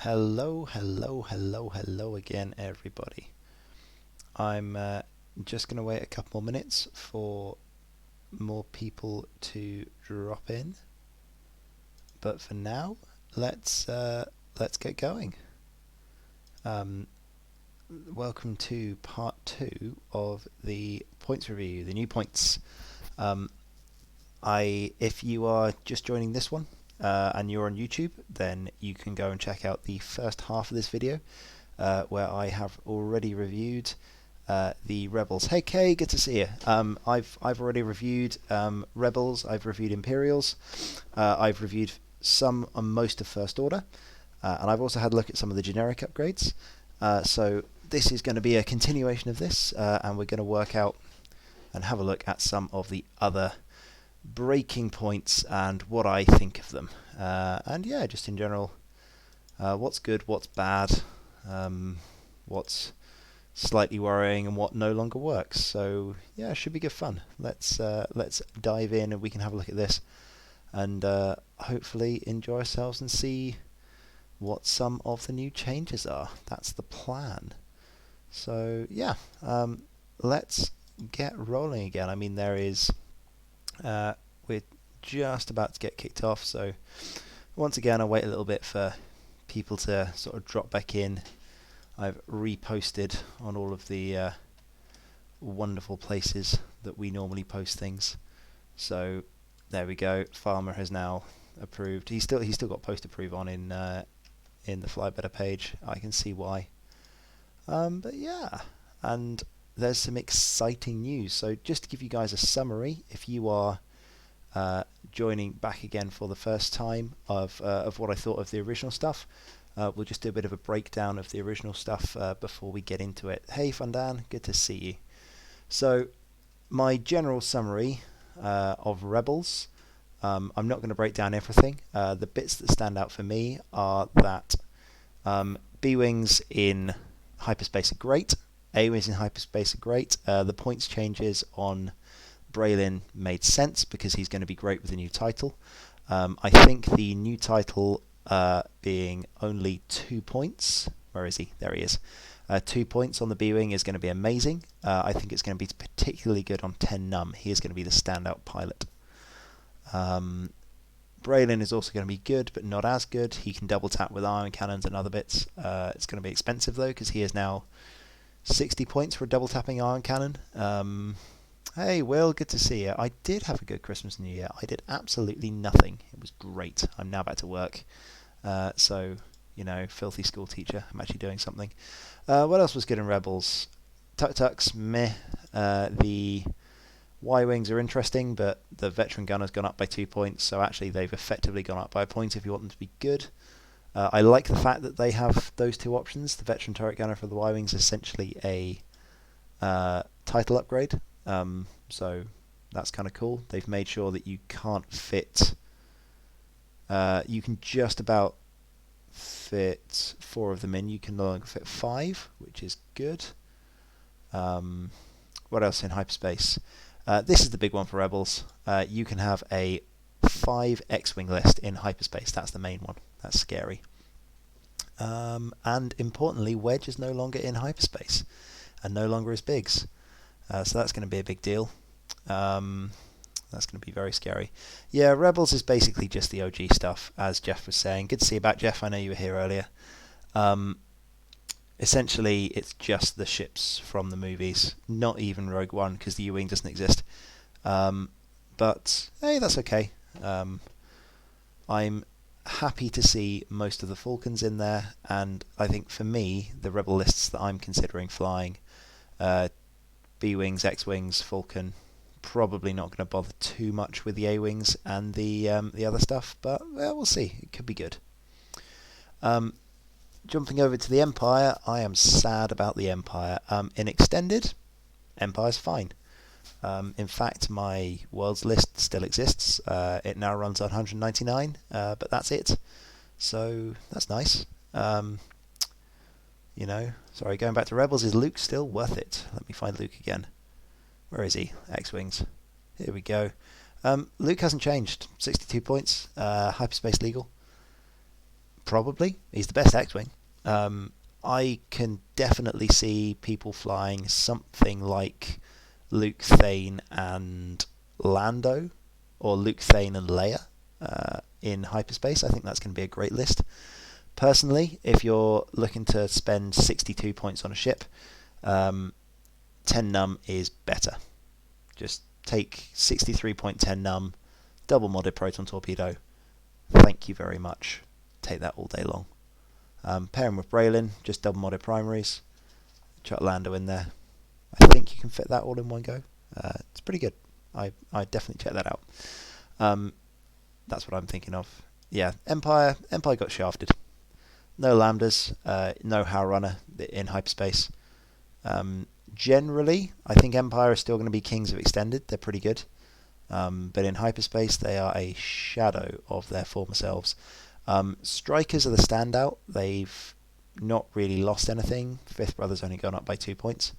Hello, hello, hello, hello again, everybody. I'm just going to wait a couple more minutes for more people to drop in, but for now, let's get going. Um, Welcome to part two of the points review, the new points. Um, if you are just joining this one and you're on YouTube, then you can go and check out the first half of this video, where I have already reviewed the Rebels. Hey Kay, good to see you. I've already reviewed Rebels. I've reviewed Imperials. I've reviewed some and most of First Order, and I've also had a look at some of the generic upgrades. So this is going to be a continuation of this, and we're going to work out and have a look at some of the other breaking points and what I think of them. And yeah, just in general, what's good, what's bad, what's slightly worrying, and what no longer works. So yeah, it should be good fun. Let's dive in and we can have a look at this and hopefully enjoy ourselves and see what some of the new changes are. That's the plan. So yeah, let's get rolling again. I mean, we're just about to get kicked off, so once again I'll wait a little bit for people to sort of drop back in. I've reposted on all of the wonderful places that we normally post things. So there we go. Farmer has now approved. He's still got post approve on in the Fly Better page. I can see why. But yeah, and there's some exciting news. So just to give you guys a summary, if you are joining back again for the first time of what I thought of the original stuff. We'll just do a bit of a breakdown of the original stuff before we get into it. Hey Fundan, good to see you. So my general summary of Rebels, I'm not going to break down everything. The bits that stand out for me are that B-Wings in hyperspace are great, A-Wings in hyperspace are great. The points changes on Braylon made sense because he's going to be great with the new title. I think the new title being only 2 points. Where is he? There he is. 2 points on the B-Wing is going to be amazing. I think it's going to be particularly good on 10 Num. He is going to be the standout pilot. Braylon is also going to be good, but not as good. He can double tap with iron cannons and other bits. It's going to be expensive though, because he is now 60 points for a double tapping iron cannon. Hey Will, good to see you. I did have a good Christmas and New Year. I did absolutely nothing. It was great. I'm now back to work. So, filthy school teacher. I'm actually doing something. What else was good in Rebels? Tuk-Tuks, meh. The Y-Wings are interesting, but the veteran gunner's gone up by 2 points, so actually they've effectively gone up by a point if you want them to be good. I like the fact that they have those two options. The veteran turret gunner for the Y-Wings is essentially a title upgrade, so that's kind of cool. They've made sure that you can't fit... you can just about fit 4 of them in. You can no longer fit 5, which is good. What else in hyperspace? This is the big one for Rebels. You can have a 5 X-Wing list in hyperspace. That's the main one. That's scary. And importantly, Wedge is no longer in hyperspace and no longer is Biggs. So that's going to be a big deal. That's going to be very scary. Yeah, Rebels is basically just the OG stuff, as Jeff was saying. Good to see you back, Jeff. I know you were here earlier. Essentially, it's just the ships from the movies, not even Rogue One, because the U-Wing doesn't exist. But, hey, that's okay. I'm happy to see most of the Falcons in there, and I think for me, the Rebel lists that I'm considering flying, B-Wings, X-Wings, Falcon, probably not going to bother too much with the A-Wings and the other stuff, but we'll see. It could be good. Jumping over to the Empire, I am sad about the Empire. In Extended, Empire's fine. In fact, my worlds list still exists. It now runs on 199, but that's it. So that's nice. Sorry, going back to Rebels, is Luke still worth it? Let me find Luke again. Where is he? X-Wings. Here we go. Luke hasn't changed. 62 points. Hyperspace legal. Probably. He's the best X-Wing. I can definitely see people flying something like Luke Thane and Lando, or Luke Thane and Leia in hyperspace. I think that's going to be a great list. Personally, if you're looking to spend 62 points on a ship, 10 num is better. Just take 63.10 num, double modded proton torpedo. Thank you very much. Take that all day long. Pair him with Braylon, just double modded primaries. Chuck Lando in there. I think you can fit that all in one go. It's pretty good. I definitely check that out. That's what I'm thinking of. Yeah, Empire got shafted. No Lambdas, no Howl Runner in hyperspace. Generally, I think Empire are still going to be kings of extended. They're pretty good. But in hyperspace, they are a shadow of their former selves. Strikers are the standout. They've not really lost anything. Fifth Brother's only gone up by 2 points.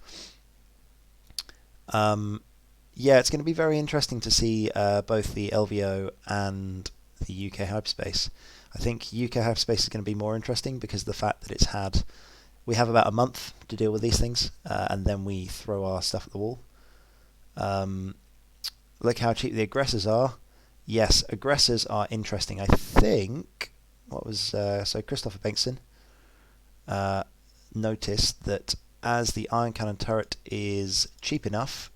Yeah, it's going to be very interesting to see both the LVO and the UK hyperspace. I think UK hyperspace is going to be more interesting because of the fact that we have about a month to deal with these things, and then we throw our stuff at the wall. Look how cheap the aggressors are. Yes, aggressors are interesting. I think so Christopher Bengtson noticed that as the ion cannon turret is cheap enough,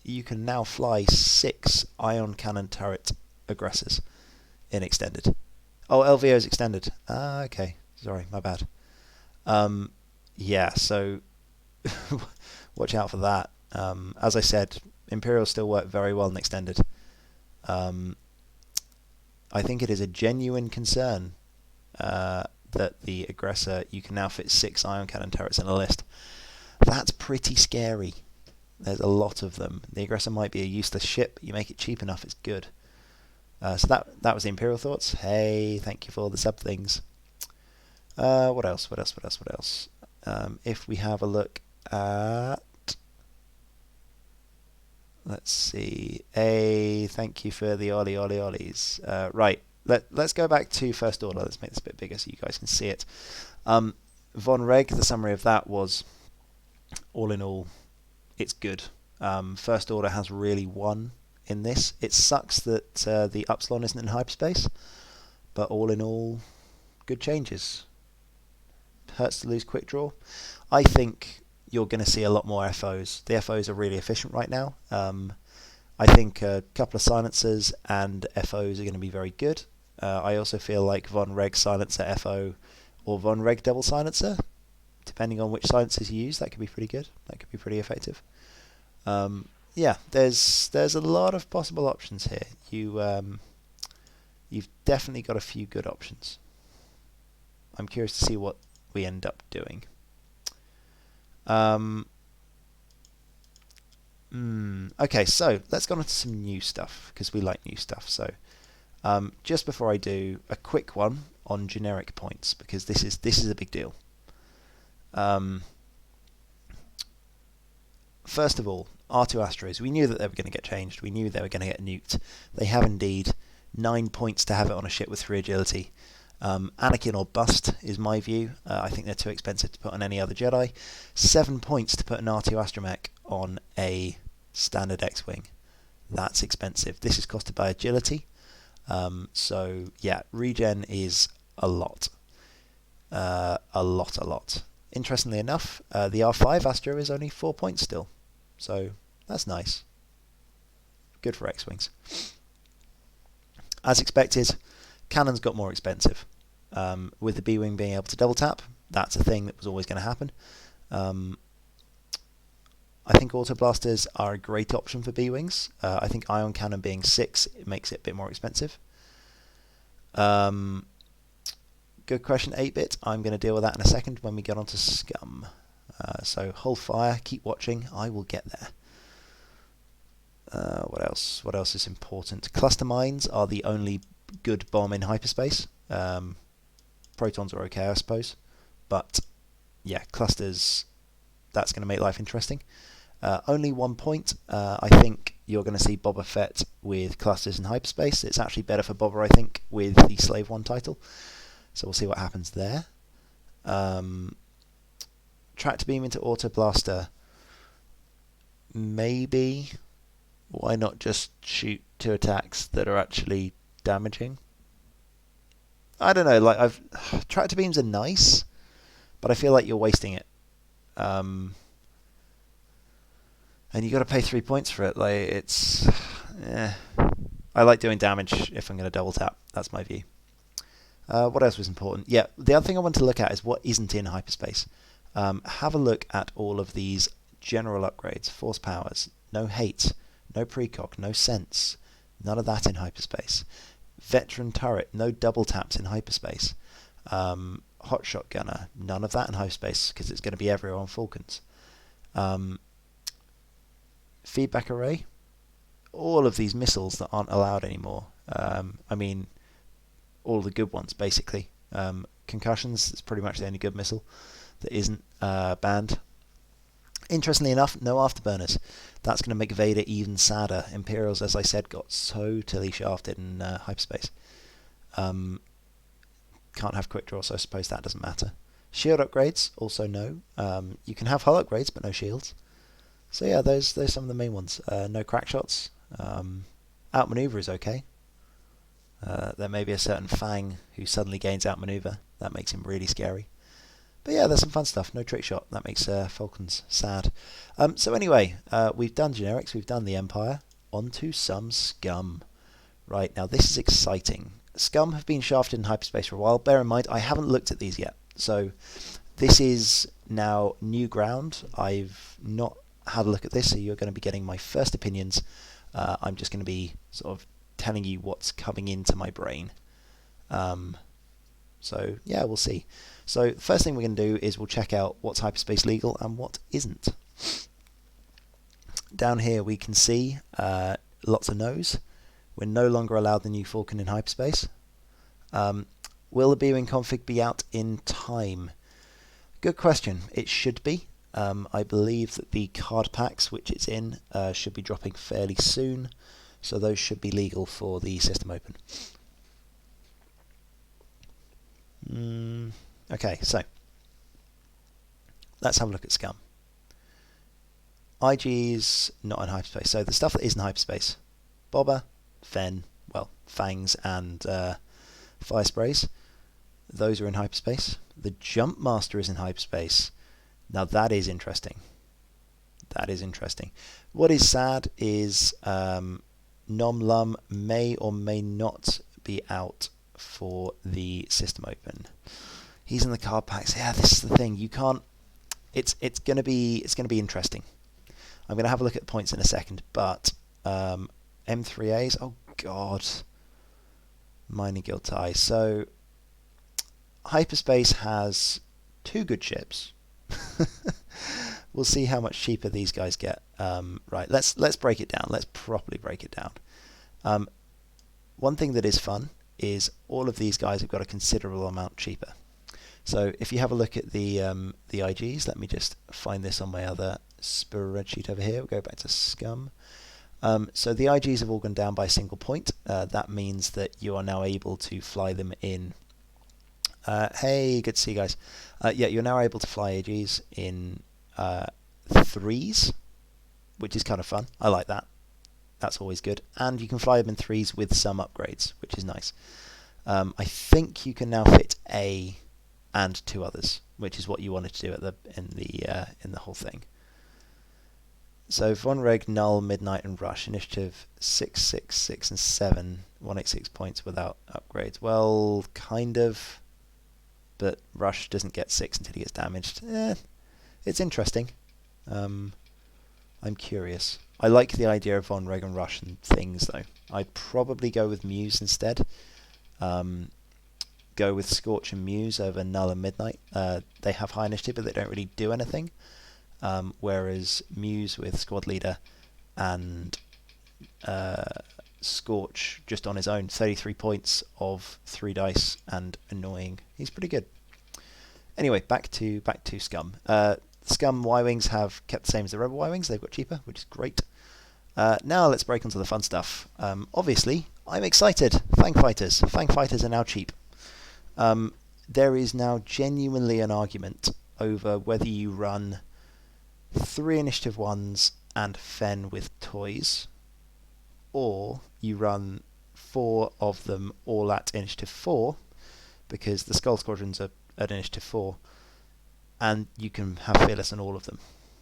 you can now fly 6 ion cannon turret aggressors in extended. Oh, LVO is extended. Okay. Sorry, my bad. Yeah, so watch out for that. As I said, Imperial still work very well in extended. I think it is a genuine concern that the aggressor, you can now fit 6 ion cannon turrets in a list. That's pretty scary. There's a lot of them. The aggressor might be a useless ship. You make it cheap enough, it's good. So that was the Imperial thoughts. Hey, thank you for all the sub things. What else? If we have a look at... Let's see. Hey, thank you for the ollies. Right, let's go back to First Order. Let's make this a bit bigger so you guys can see it. Von Reg, the summary of that was, all in all, it's good. First Order has really won in this. It sucks that the Upsilon isn't in hyperspace, but all in all, good changes. Hurts to lose quick draw. I think you're going to see a lot more FOs. The FOs are really efficient right now. I think a couple of silencers and FOs are going to be very good. I also feel like Von Reg silencer FO or Von Reg double silencer, depending on which silencers you use, that could be pretty good. That could be pretty effective. Yeah, there's a lot of possible options here. You've definitely got a few good options. I'm curious to see what we end up doing. Okay, so let's go on to some new stuff, because we like new stuff. So just before I do, a quick one on generic points, because this is a big deal. First of all, R2 Astros, we knew that they were going to get changed. We knew they were going to get nuked. They have indeed. 9 points to have it on a ship with 3 agility. Anakin or bust is my view. I think they're too expensive to put on any other Jedi. 7 points to put an R2 Astromech on a standard X-Wing. That's expensive. This is costed by agility. So, yeah, regen is a lot. A lot. Interestingly enough, the R5 Astro is only 4 points still. So, that's nice. Good for X-Wings. As expected, cannons got more expensive. With the B-Wing being able to double tap, that's a thing that was always going to happen. I think auto blasters are a great option for B-Wings. I think ion cannon being 6, it makes it a bit more expensive. Good question, 8-bit. I'm going to deal with that in a second when we get onto Scum. So hold fire, keep watching, I will get there. What else? What else is important? Cluster mines are the only good bomb in hyperspace. Protons are okay, I suppose. But yeah, clusters, that's going to make life interesting. Only 1 point. I think you're going to see Boba Fett with clusters in hyperspace. It's actually better for Boba, I think, with the Slave 1 title. So we'll see what happens there. Tractor Beam into Auto Blaster. Maybe. Why not just shoot 2 attacks that are actually damaging? I don't know. Like Tractor Beams are nice, but I feel like you're wasting it. And you got to pay 3 points for it. Like it's. I like doing damage if I'm going to double tap. That's my view. What else was important? Yeah, the other thing I want to look at is what isn't in hyperspace. Have a look at all of these general upgrades, force powers, no hate, no precog, no sense, none of that in hyperspace. Veteran turret, no double taps in hyperspace. Hot shot gunner, none of that in hyperspace because it's going to be everywhere on Falcons. Feedback array, all of these missiles that aren't allowed anymore. I mean, all the good ones basically. Concussions is pretty much the only good missile that isn't banned. Interestingly enough, no afterburners. That's going to make Vader even sadder. Imperials, as I said, got totally shafted in hyperspace. Can't have quick draw, so I suppose that doesn't matter. Shield upgrades, also no. You can have hull upgrades, but no shields. So yeah, those some of the main ones. No crack shots. Outmaneuver is okay. There may be a certain Fang who suddenly gains outmaneuver. That makes him really scary. But yeah, there's some fun stuff. No trick shot. That makes Falcons sad. So anyway, we've done generics. We've done the Empire. On to some scum. Right, now this is exciting. Scum have been shafted in hyperspace for a while. Bear in mind, I haven't looked at these yet. So this is now new ground. I've not had a look at this, so you're going to be getting my first opinions. I'm just going to be sort of telling you what's coming into my brain. So yeah, we'll see. So the first thing we're going to do is we'll check out what's hyperspace legal and what isn't. Down here we can see lots of no's. We're no longer allowed the new Falcon in hyperspace. Will the beaming config be out in time? Good question. It should be. I believe that the card packs which it's in should be dropping fairly soon, so those should be legal for the system open. Okay, so let's have a look at scum. IG's not in hyperspace, so the stuff that is in hyperspace: Bobber, Fen, well, Fangs, and Fire Sprays. Those are in hyperspace. The Jump Master is in hyperspace. Now that is interesting. That is interesting. What is sad is Nom Lum may or may not be out for the system open. He's in the card packs. Yeah, this is the thing. You can't. It's gonna be interesting. I'm gonna have a look at the points in a second, but M3As. Oh God, Mining Guild tie. So hyperspace has 2 good ships. We'll see how much cheaper these guys get. Right, let's break it down. Let's properly break it down. One thing that is fun is all of these guys have got a considerable amount cheaper. So if you have a look at the IGs, let me just find this on my other spreadsheet over here. We'll go back to scum. So the IGs have all gone down by a single point. That means that you are now able to fly them in. Hey, good to see you guys. Yeah, you're now able to fly AGs in 3s, which is kind of fun. I like that. That's always good. And you can fly them in 3s with some upgrades, which is nice. I think you can now fit A and 2 others, which is what you wanted to do in the whole thing. So Von Reg, Null, Midnight, and Rush. Initiative 6, 6, 6, and 7. 186 points without upgrades. Well, kind of. But Rush doesn't get 6 until he gets damaged. It's interesting. I'm curious. I like the idea of Von Reg and Rush and things, though. I'd probably go with Muse instead. Go with Scorch and Muse over Null and Midnight. They have high initiative, but they don't really do anything. Whereas Muse with Squad Leader and Scorch just on his own, 33 points of 3 dice and annoying. He's pretty good. Anyway, back to Scum. Scum Y-Wings have kept the same as the Rebel Y-Wings. They've got cheaper, which is great. Now let's break onto the fun stuff. Obviously, I'm excited. Fang Fighters. Fang Fighters are now cheap. there is now genuinely an argument over whether you run 3 initiative 1s and Fen with toys, or you run 4 of them all at initiative 4, because the Skull Squadrons are at initiative 4, and you can have Fearless on all of them.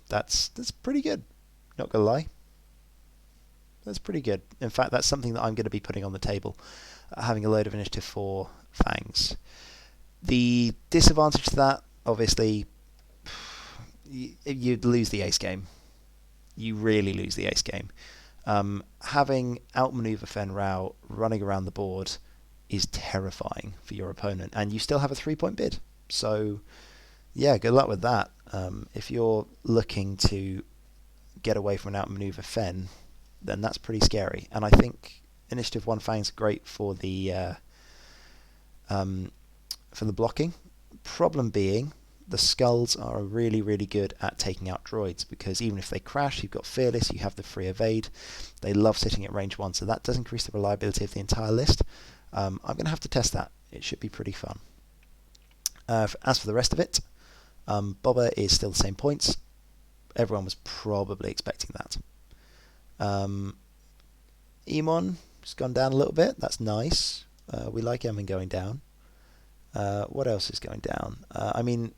That's pretty good, not gonna lie. That's pretty good. In fact, that's something that I'm going to be putting on the table, having a load of initiative 4 Fangs. The disadvantage to that, obviously, you'd lose the ace game. You really lose the ace game. Having outmaneuver Fen Rao running around the board is terrifying for your opponent, and you still have a 3-point bid. So, yeah, good luck with that. If you're looking to get away from an outmaneuver Fen, then that's pretty scary. And I think Initiative 1 Fangs are great for the blocking. Problem being, the Skulls are really, really good at taking out droids, because even if they crash, you've got Fearless, you have the free evade. They love sitting at range 1, so that does increase the reliability of the entire list. I'm going to have to test that. It should be pretty fun. As for the rest of it, Boba is still the same points. Everyone was probably expecting that. Emon has gone down a little bit. That's nice. We like Emon going down. What else is going down? I mean,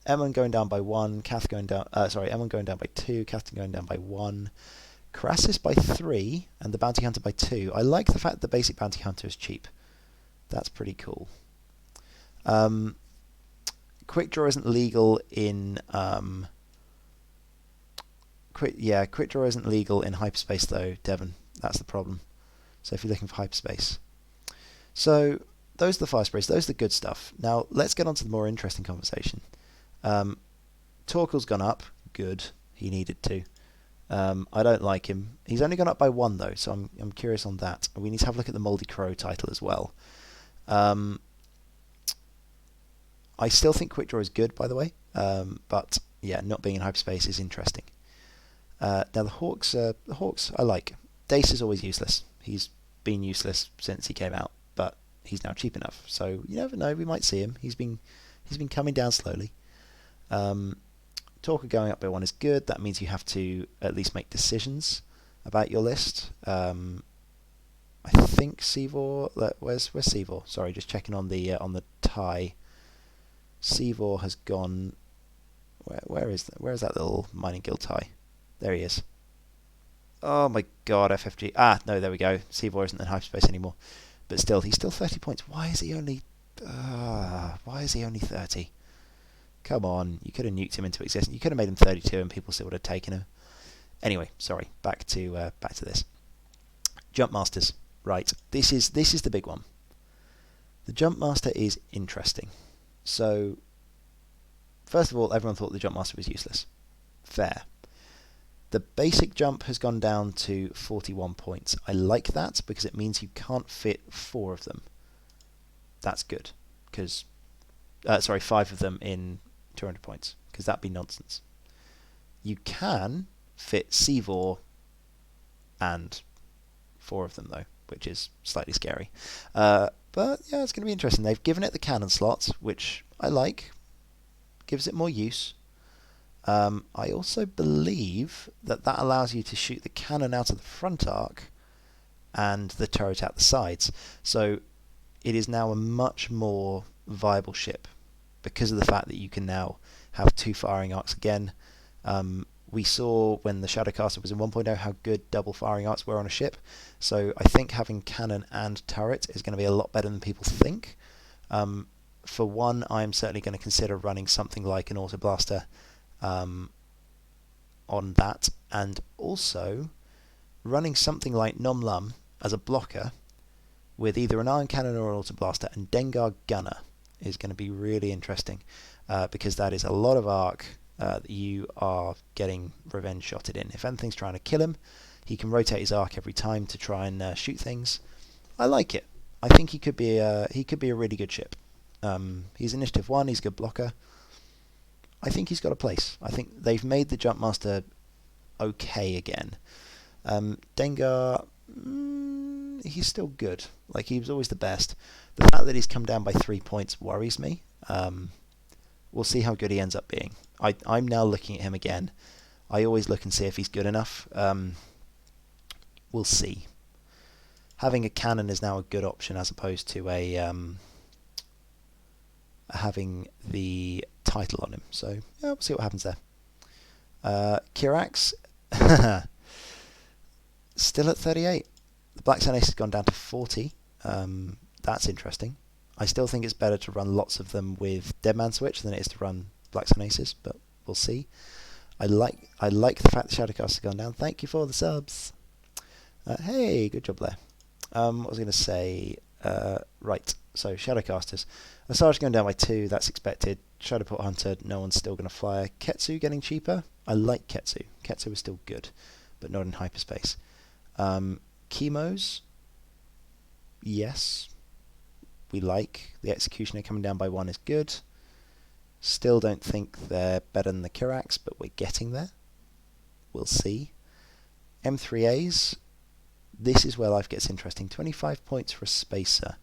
Emon going down by 1, Kath going down. Emon going down by 2, Kath going down by 1, Crassus by 3, and the Bounty Hunter by 2. I like the fact that the basic Bounty Hunter is cheap. That's pretty cool. Quick Draw isn't legal in Quick Draw isn't legal in hyperspace though, Devon. That's the problem. So if you're looking for hyperspace. So those are the fire sprays. Those are the good stuff. Now let's get on to the more interesting conversation. Torkel's gone up. Good. He needed to. I don't like him. He's only gone up by 1 though, so I'm curious on that. We need to have a look at the Moldy Crow title as well. I still think Quick Draw is good, by the way. But yeah, not being in hyperspace is interesting. Now the Hawks I like. Dace is always useless. He's been useless since he came out, but he's now cheap enough. So you never know, we might see him. He's been coming down slowly. Talker going up by 1 is good. That means you have to at least make decisions about your list. I think Seevor. Where's Seevor? Sorry, just checking on the tie. Seevor has gone. Where is that little mining guild tie? There he is. Oh my god, FFG. No, there we go. Seevor isn't in hyperspace anymore. But still, he's still 30 points. Why is he only 30? Come on, you could have nuked him into existence. You could have made him 32 and people still would have taken him. Anyway, sorry, back to this. Jump Masters. Right, this is the big one. The Jump Master is interesting. So, first of all, everyone thought the Jump Master was useless. Fair. The basic jump has gone down to 41 points. I like that because it means you can't fit 4 of them. That's good. Because, 5 of them in 200 points. Because that'd be nonsense. You can fit Seevor and 4 of them though, which is slightly scary. But yeah, it's going to be interesting. They've given it the cannon slots, which I like. Gives it more use. I also believe that allows you to shoot the cannon out of the front arc and the turret out the sides. So it is now a much more viable ship because of the fact that you can now have 2 firing arcs again. We saw when the Shadowcaster was in 1.0 how good double firing arcs were on a ship. So I think having cannon and turret is going to be a lot better than people think. For one, I'm certainly going to consider running something like an Auto Blaster on that, and also running something like Nom Lum as a blocker with either an Iron Cannon or an Auto Blaster, and Dengar Gunner is going to be really interesting because that is a lot of arc that you are getting revenge shotted in. If anything's trying to kill him, he can rotate his arc every time to try and shoot things. I like it. I think he could be a really good ship. He's initiative 1. He's a good blocker. I think he's got a place. I think they've made the Jump Master okay again. Dengar, he's still good. Like, he was always the best. The fact that he's come down by 3 points worries me. We'll see how good he ends up being. I'm now looking at him again. I always look and see if he's good enough. We'll see. Having a cannon is now a good option as opposed to having the title on him. So yeah, we'll see what happens there. Kirax, still at 38. The Black Sun Ace has gone down to 40. That's interesting. I still think it's better to run lots of them with Deadman Switch than it is to run Black Sun Aces, but we'll see. I like the fact that Shadowcast has gone down. Thank you for the subs. Hey, good job there. What was I going to say? Right, so Shadowcasters. Asajj going down by 2, that's expected. Shadowport Hunter, no one's still going to fly. Ketsu getting cheaper. I like Ketsu. Ketsu is still good, but not in hyperspace. Chemos, yes, we like. The Executioner coming down by 1 is good. Still don't think they're better than the Kirax, but we're getting there. We'll see. M3As, this is where life gets interesting. 25 points for a Spacer.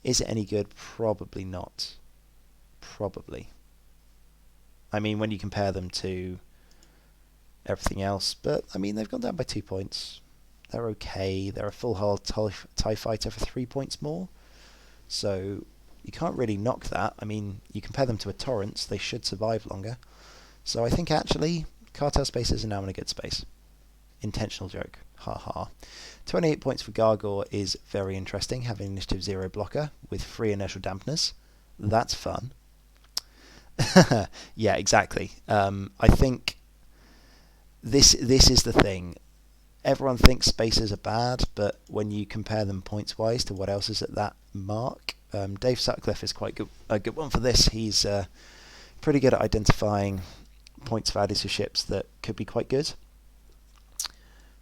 Is it any good? Probably not. Probably. I mean, when you compare them to everything else, but I mean, they've gone down by 2 points. They're okay. They're a full hull TIE fighter for 3 points more. So you can't really knock that. I mean, you compare them to a Torrents, they should survive longer. So I think actually, Cartel Spacers are now in a good space. Intentional joke. Ha ha. 28 points for Gargor is very interesting, having Initiative 0 blocker with free inertial dampeners. That's fun. Yeah, exactly. I think this is the thing. Everyone thinks Spacers are bad, but when you compare them points-wise to what else is at that mark, Dave Sutcliffe is quite a good one for this. He's pretty good at identifying points values for ships that could be quite good.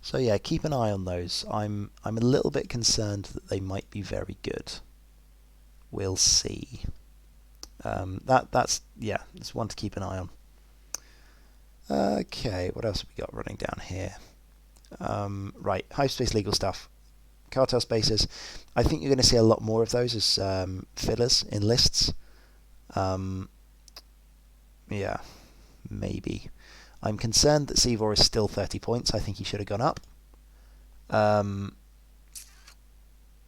So yeah, keep an eye on those. I'm a little bit concerned that they might be very good. We'll see. That's one to keep an eye on. Okay, what else have we got running down here? Right, hyperspace legal stuff. Cartel Spacers. I think you're going to see a lot more of those as fillers in lists. Yeah, maybe. I'm concerned that Seevor is still 30 points. I think he should have gone up.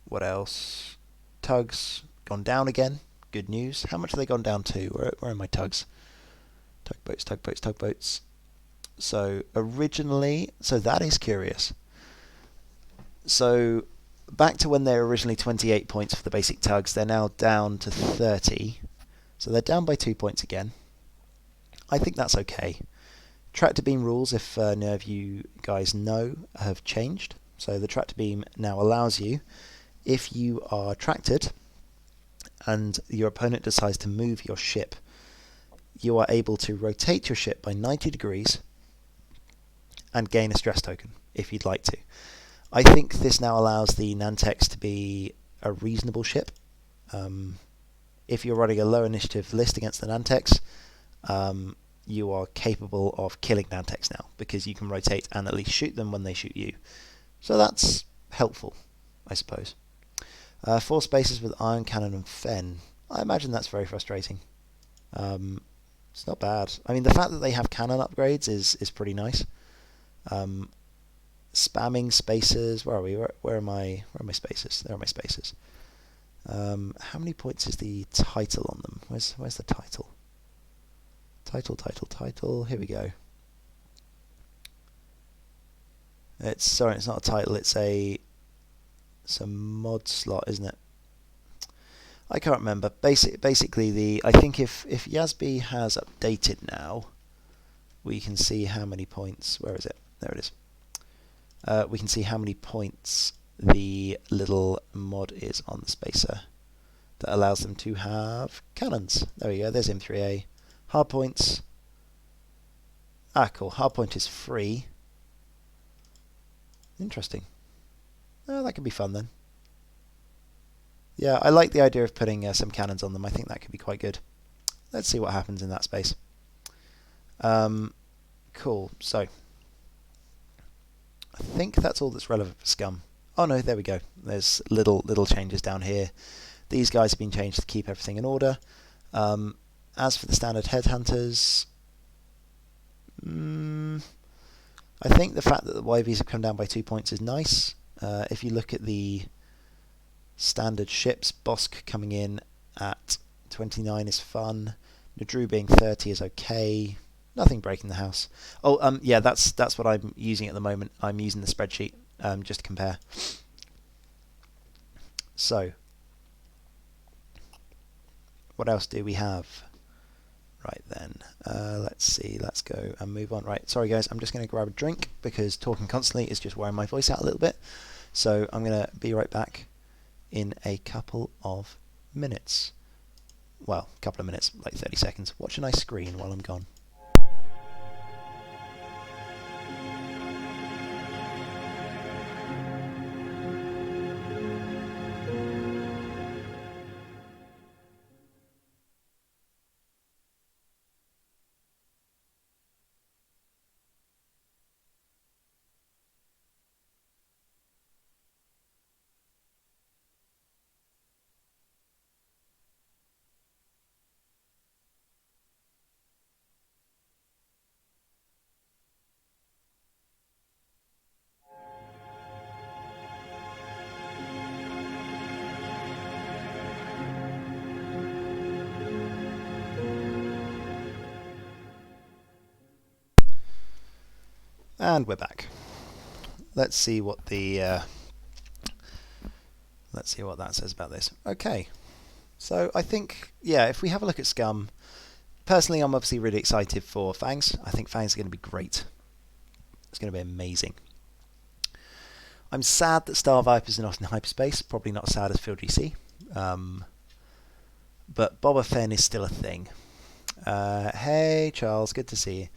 What else? Tugs gone down again. Good news. How much have they gone down to? Where are my tugs? Tugboats. So originally, that is curious. So back to when they were originally 28 points for the basic tugs, they're now down to 30. So they're down by 2 points again. I think that's okay. Tractor beam rules, if none of you guys know, have changed. So the tractor beam now allows you, if you are tractored and your opponent decides to move your ship, you are able to rotate your ship by 90 degrees and gain a stress token, if you'd like to. I think this now allows the Nantex to be a reasonable ship. If you're running a low initiative list against the Nantex, you are capable of killing Nantex now, because you can rotate and at least shoot them when they shoot you. So that's helpful, I suppose. 4 Spacers with Ion Cannon and Fen. I imagine that's very frustrating. It's not bad. I mean, the fact that they have cannon upgrades is pretty nice. Spamming Spacers. Where are we? Where are my Spacers? There are my Spacers. How many points is the title on them? Where's the title? Title. Here we go. It's not a title. It's a mod slot, isn't it? I can't remember. Basically, I think if Yasby has updated now, we can see how many points. Where is it? There it is. We can see how many points the little mod is on the Spacer that allows them to have cannons. There we go. There's M3A. Hard points. Cool. Hardpoint is free. Interesting. Oh, that could be fun then. Yeah, I like the idea of putting some cannons on them. I think that could be quite good. Let's see what happens in that space. Cool. So, I think that's all that's relevant for Scum. Oh no, there we go. There's little changes down here. These guys have been changed to keep everything in order. As for the standard headhunters, I think the fact that the YVs have come down by 2 points is nice. If you look at the standard ships, Bosk coming in at 29 is fun. Nadru being 30 is okay. Nothing breaking the house. Oh, yeah, that's what I'm using at the moment. I'm using the spreadsheet just to compare. So, what else do we have? Right then, let's see, let's go and move on. Right, sorry guys, I'm just going to grab a drink because talking constantly is just wearing my voice out a little bit. So I'm going to be right back in a couple of minutes. Well, a couple of minutes, like 30 seconds. Watch a nice screen while I'm gone. And we're back. Let's see what that says about this. Okay, so I think, yeah, if we have a look at Scum, personally I'm obviously really excited for Fangs. I think Fangs are going to be great. It's going to be amazing. I'm sad that Star Vipers are not in hyperspace. Probably not as sad as Field GC. But Boba Fett is still a thing. Hey Charles, good to see you.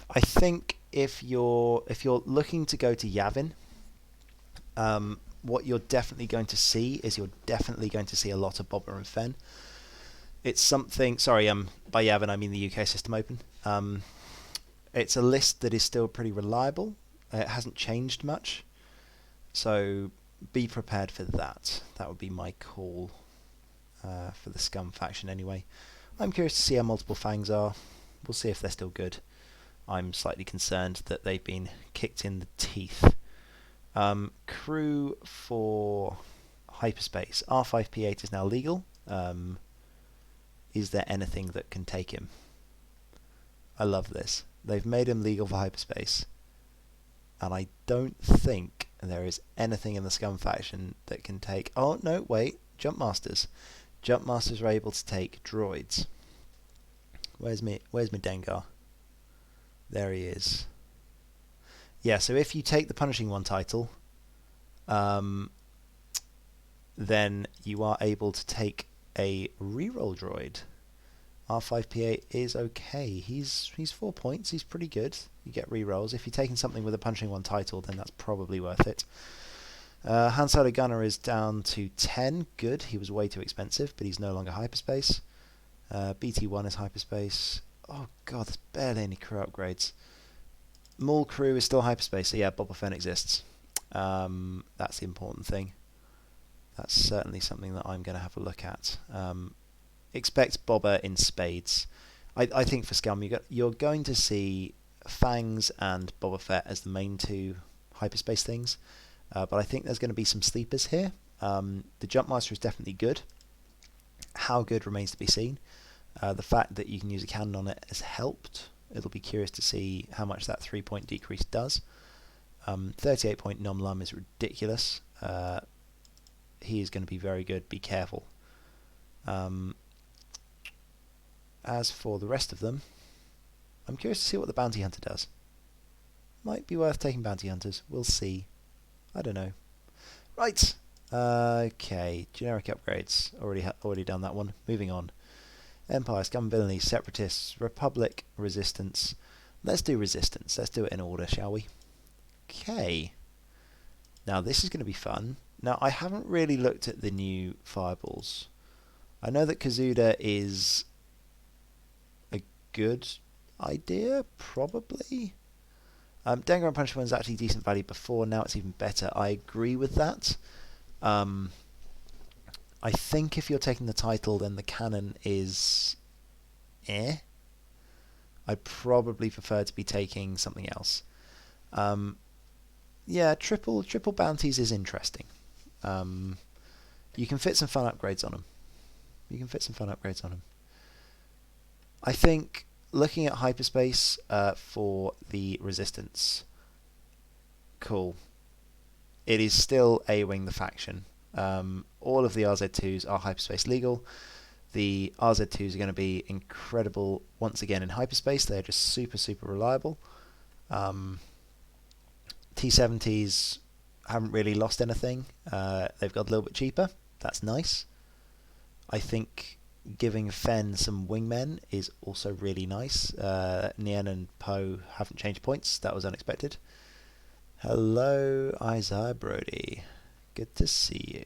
I think if you're looking to go to Yavin, what you're definitely going to see is a lot of Boba and Fenn. It's something. Sorry, by Yavin I mean the UK System Open. It's a list that is still pretty reliable. It hasn't changed much, so be prepared for that. That would be my call for the Scum faction anyway. I'm curious to see how multiple Fangs are. We'll see if they're still good. I'm slightly concerned that they've been kicked in the teeth. Crew for hyperspace. R5P8 is now legal. Is there anything that can take him? I love this. They've made him legal for hyperspace. And I don't think there is anything in the Scum faction that can take... Oh, no, wait. Jump Masters. Jump Masters are able to take droids. Where's my Dengar? There he is. Yeah, so if you take the Punishing One title, then you are able to take a reroll droid. R5P8 is okay. He's 4 points. He's pretty good. You get rerolls. If you're taking something with a Punishing One title, then that's probably worth it. Han Solo Gunner is down to 10. Good. He was way too expensive, but he's no longer hyperspace. BT1 is hyperspace. Oh god, there's barely any crew upgrades. Maul crew is still hyperspace, so yeah, Boba Fett exists. That's the important thing. That's certainly something that I'm going to have a look at. Expect Boba in spades. I think for Scum, you're going to see Fangs and Boba Fett as the main two hyperspace things, but I think there's going to be some sleepers here. The Jumpmaster is definitely good. How good remains to be seen. The fact that you can use a cannon on it has helped. It'll be curious to see how much that 3-point decrease does. 38-point Nom Lum is ridiculous. He is going to be very good. Be careful. As for the rest of them, I'm curious to see what the Bounty Hunter does. Might be worth taking Bounty Hunters. We'll see. I don't know. Right. Okay. Generic upgrades. Already done that one. Moving on. Empire, Scum, Villainy, Separatists, Republic, Resistance. Let's do Resistance. Let's do it in order, shall we? Okay. Now this is going to be fun. Now I haven't really looked at the new fireballs. I know that Kazuda is a good idea, probably. Dengar and Punishment was actually decent value before. Now it's even better. I agree with that. I think if you're taking the title, then the canon is I'd probably prefer to be taking something else. Yeah, triple bounties is interesting. You can fit some fun upgrades on them. I think looking at hyperspace for the resistance, cool. It is still A-Wing the faction. All of the RZ2s are hyperspace legal. The RZ2s are going to be incredible once again in hyperspace. They're just super reliable. T70s haven't really lost anything. They've got a little bit cheaper. That's nice. I think giving Fenn some wingmen is also really nice. Nien and Poe haven't changed points. That was unexpected. Hello, Isaiah Brody. Good to see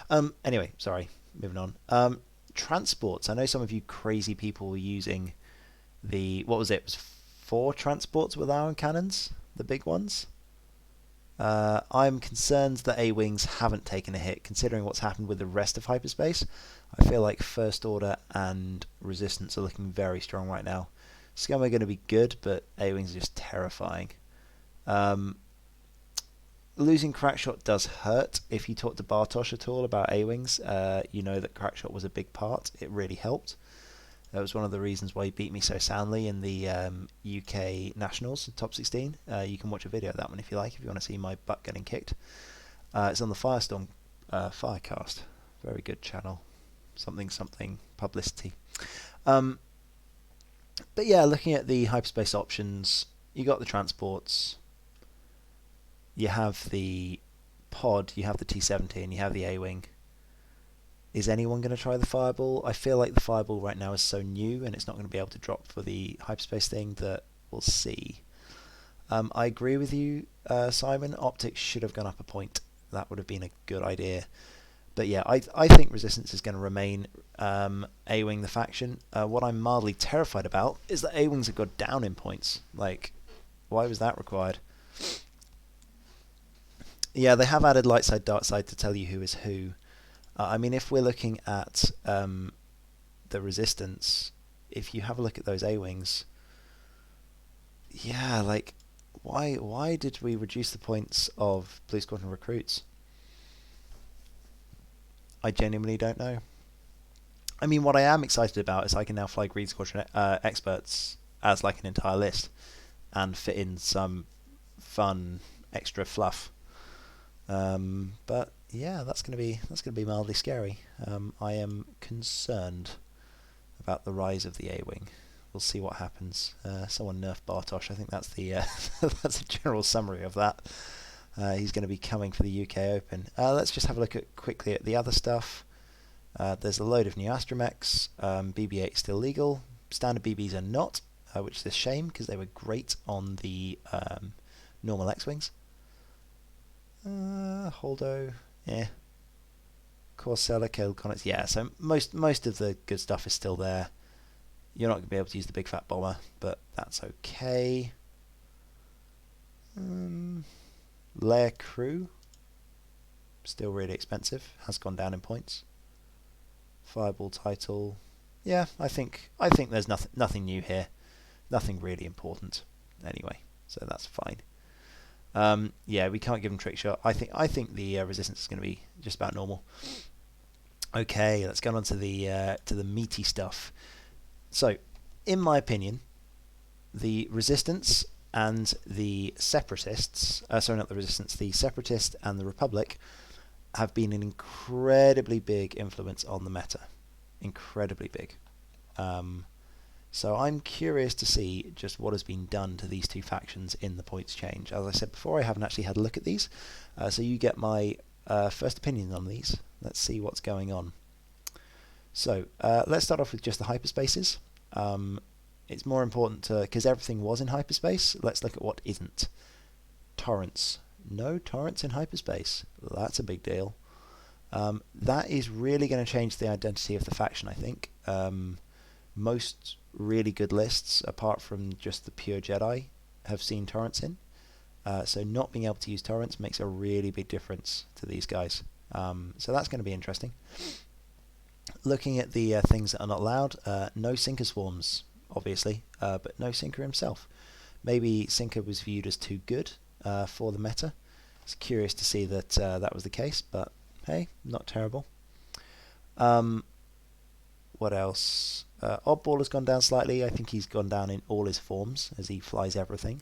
you. Anyway, sorry. Moving on. Transports. I know some of you crazy people were using what was it? It was 4 transports with iron cannons, the big ones. I'm concerned that A-Wings haven't taken a hit, considering what's happened with the rest of hyperspace. I feel like First Order and Resistance are looking very strong right now. Scum are going to be good, but A-Wings are just terrifying. Losing Crackshot does hurt. If you talk to Bartosz at all about A-Wings, you know that Crackshot was a big part. It really helped. That was one of the reasons why he beat me so soundly in the UK Nationals, Top 16. You can watch a video of that one if you like, if you want to see my butt getting kicked. It's on the Firestorm Firecast. Very good channel. Something publicity. But yeah, looking at the hyperspace options, you got the transports, you have the pod, you have the T-70, and you have the A-Wing. Is anyone going to try the Fireball? I feel like the Fireball right now is so new and it's not going to be able to drop for the hyperspace thing that we'll see. I agree with you, Simon. Optics should have gone up a point. That would have been a good idea. But yeah, I think Resistance is going to remain A-Wing the faction. What I'm mildly terrified about is that A-Wings have gone down in points. Like, why was that required? Yeah, they have added light side, dark side to tell you who is who. I mean, if we're looking at the Resistance, if you have a look at those A-Wings, yeah, like, why did we reduce the points of Blue Squadron recruits? I genuinely don't know. I mean, what I am excited about is I can now fly Green Squadron experts as like an entire list and fit in some fun extra fluff. But yeah, that's gonna be mildly scary. I am concerned about the rise of the A-Wing. We'll see what happens. Someone nerf Bartosz. I think that's the that's a general summary of that. He's going to be coming for the UK Open. Let's just have a look quickly at the other stuff. There's a load of new astromechs. BB-8 is still legal. Standard BBs are not, which is a shame because they were great on the normal X-Wings. Holdo, yeah. Corsella, killed Connets, yeah. So most of the good stuff is still there. You're not going to be able to use the big fat bomber, but that's okay. Lair Crew, still really expensive, has gone down in points. Fireball title, yeah. I think there's nothing new here, nothing really important anyway, so that's fine. Yeah, we can't give him trick shot. I think the resistance is going to be just about normal. Okay, let's go on to the meaty stuff. So, in my opinion, the resistance and the separatists, sorry, not the resistance, the separatists and the Republic have been an incredibly big influence on the meta. Incredibly big. So I'm curious to see just what has been done to these two factions in the points change. As I said before, I haven't actually had a look at these, so you get my first opinion on these. Let's see what's going on. So let's start off with just the hyperspaces. It's more important because everything was in hyperspace. Let's look at what isn't. Torrents. No torrents in hyperspace. That's a big deal. That is really going to change the identity of the faction, I think. Most really good lists, apart from just the pure Jedi, have seen torrents in. So not being able to use torrents makes a really big difference to these guys. So that's going to be interesting. Looking at the things that are not allowed, no Sinker Swarms, obviously, but no Sinker himself. Maybe Sinker was viewed as too good for the meta. It's curious to see that that was the case, but hey, not terrible. What else? Oddball has gone down slightly. I think he's gone down in all his forms as he flies everything.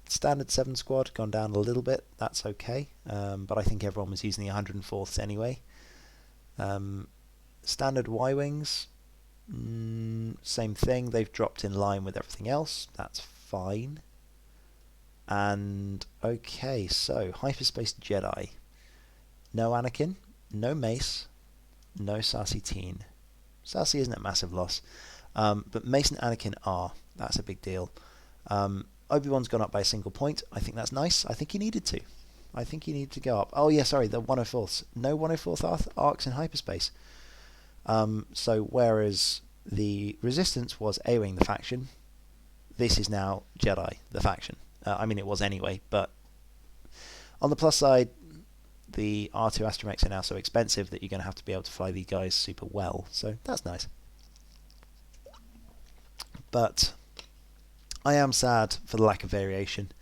Standard 7 squad gone down a little bit. That's okay, but I think everyone was using the 104ths anyway. Standard Y-Wings, same thing. They've dropped in line with everything else. That's fine. And okay, so Hyperspace Jedi. No Anakin, no Mace, no Sassy Teen. Sassy isn't a massive loss, but Mace and Anakin are. That's a big deal. Obi-Wan's gone up by a single point. I think that's nice. I think he needed to. I think he needed to go up. Oh yeah, sorry, the 104ths. No 104th arcs in hyperspace. So whereas the Resistance was A-Wing the faction, this is now Jedi the faction. I mean, it was anyway, but on the plus side, the R2 Astromechs are now so expensive that you're going to have to be able to fly these guys super well. So that's nice. But I am sad for the lack of variation.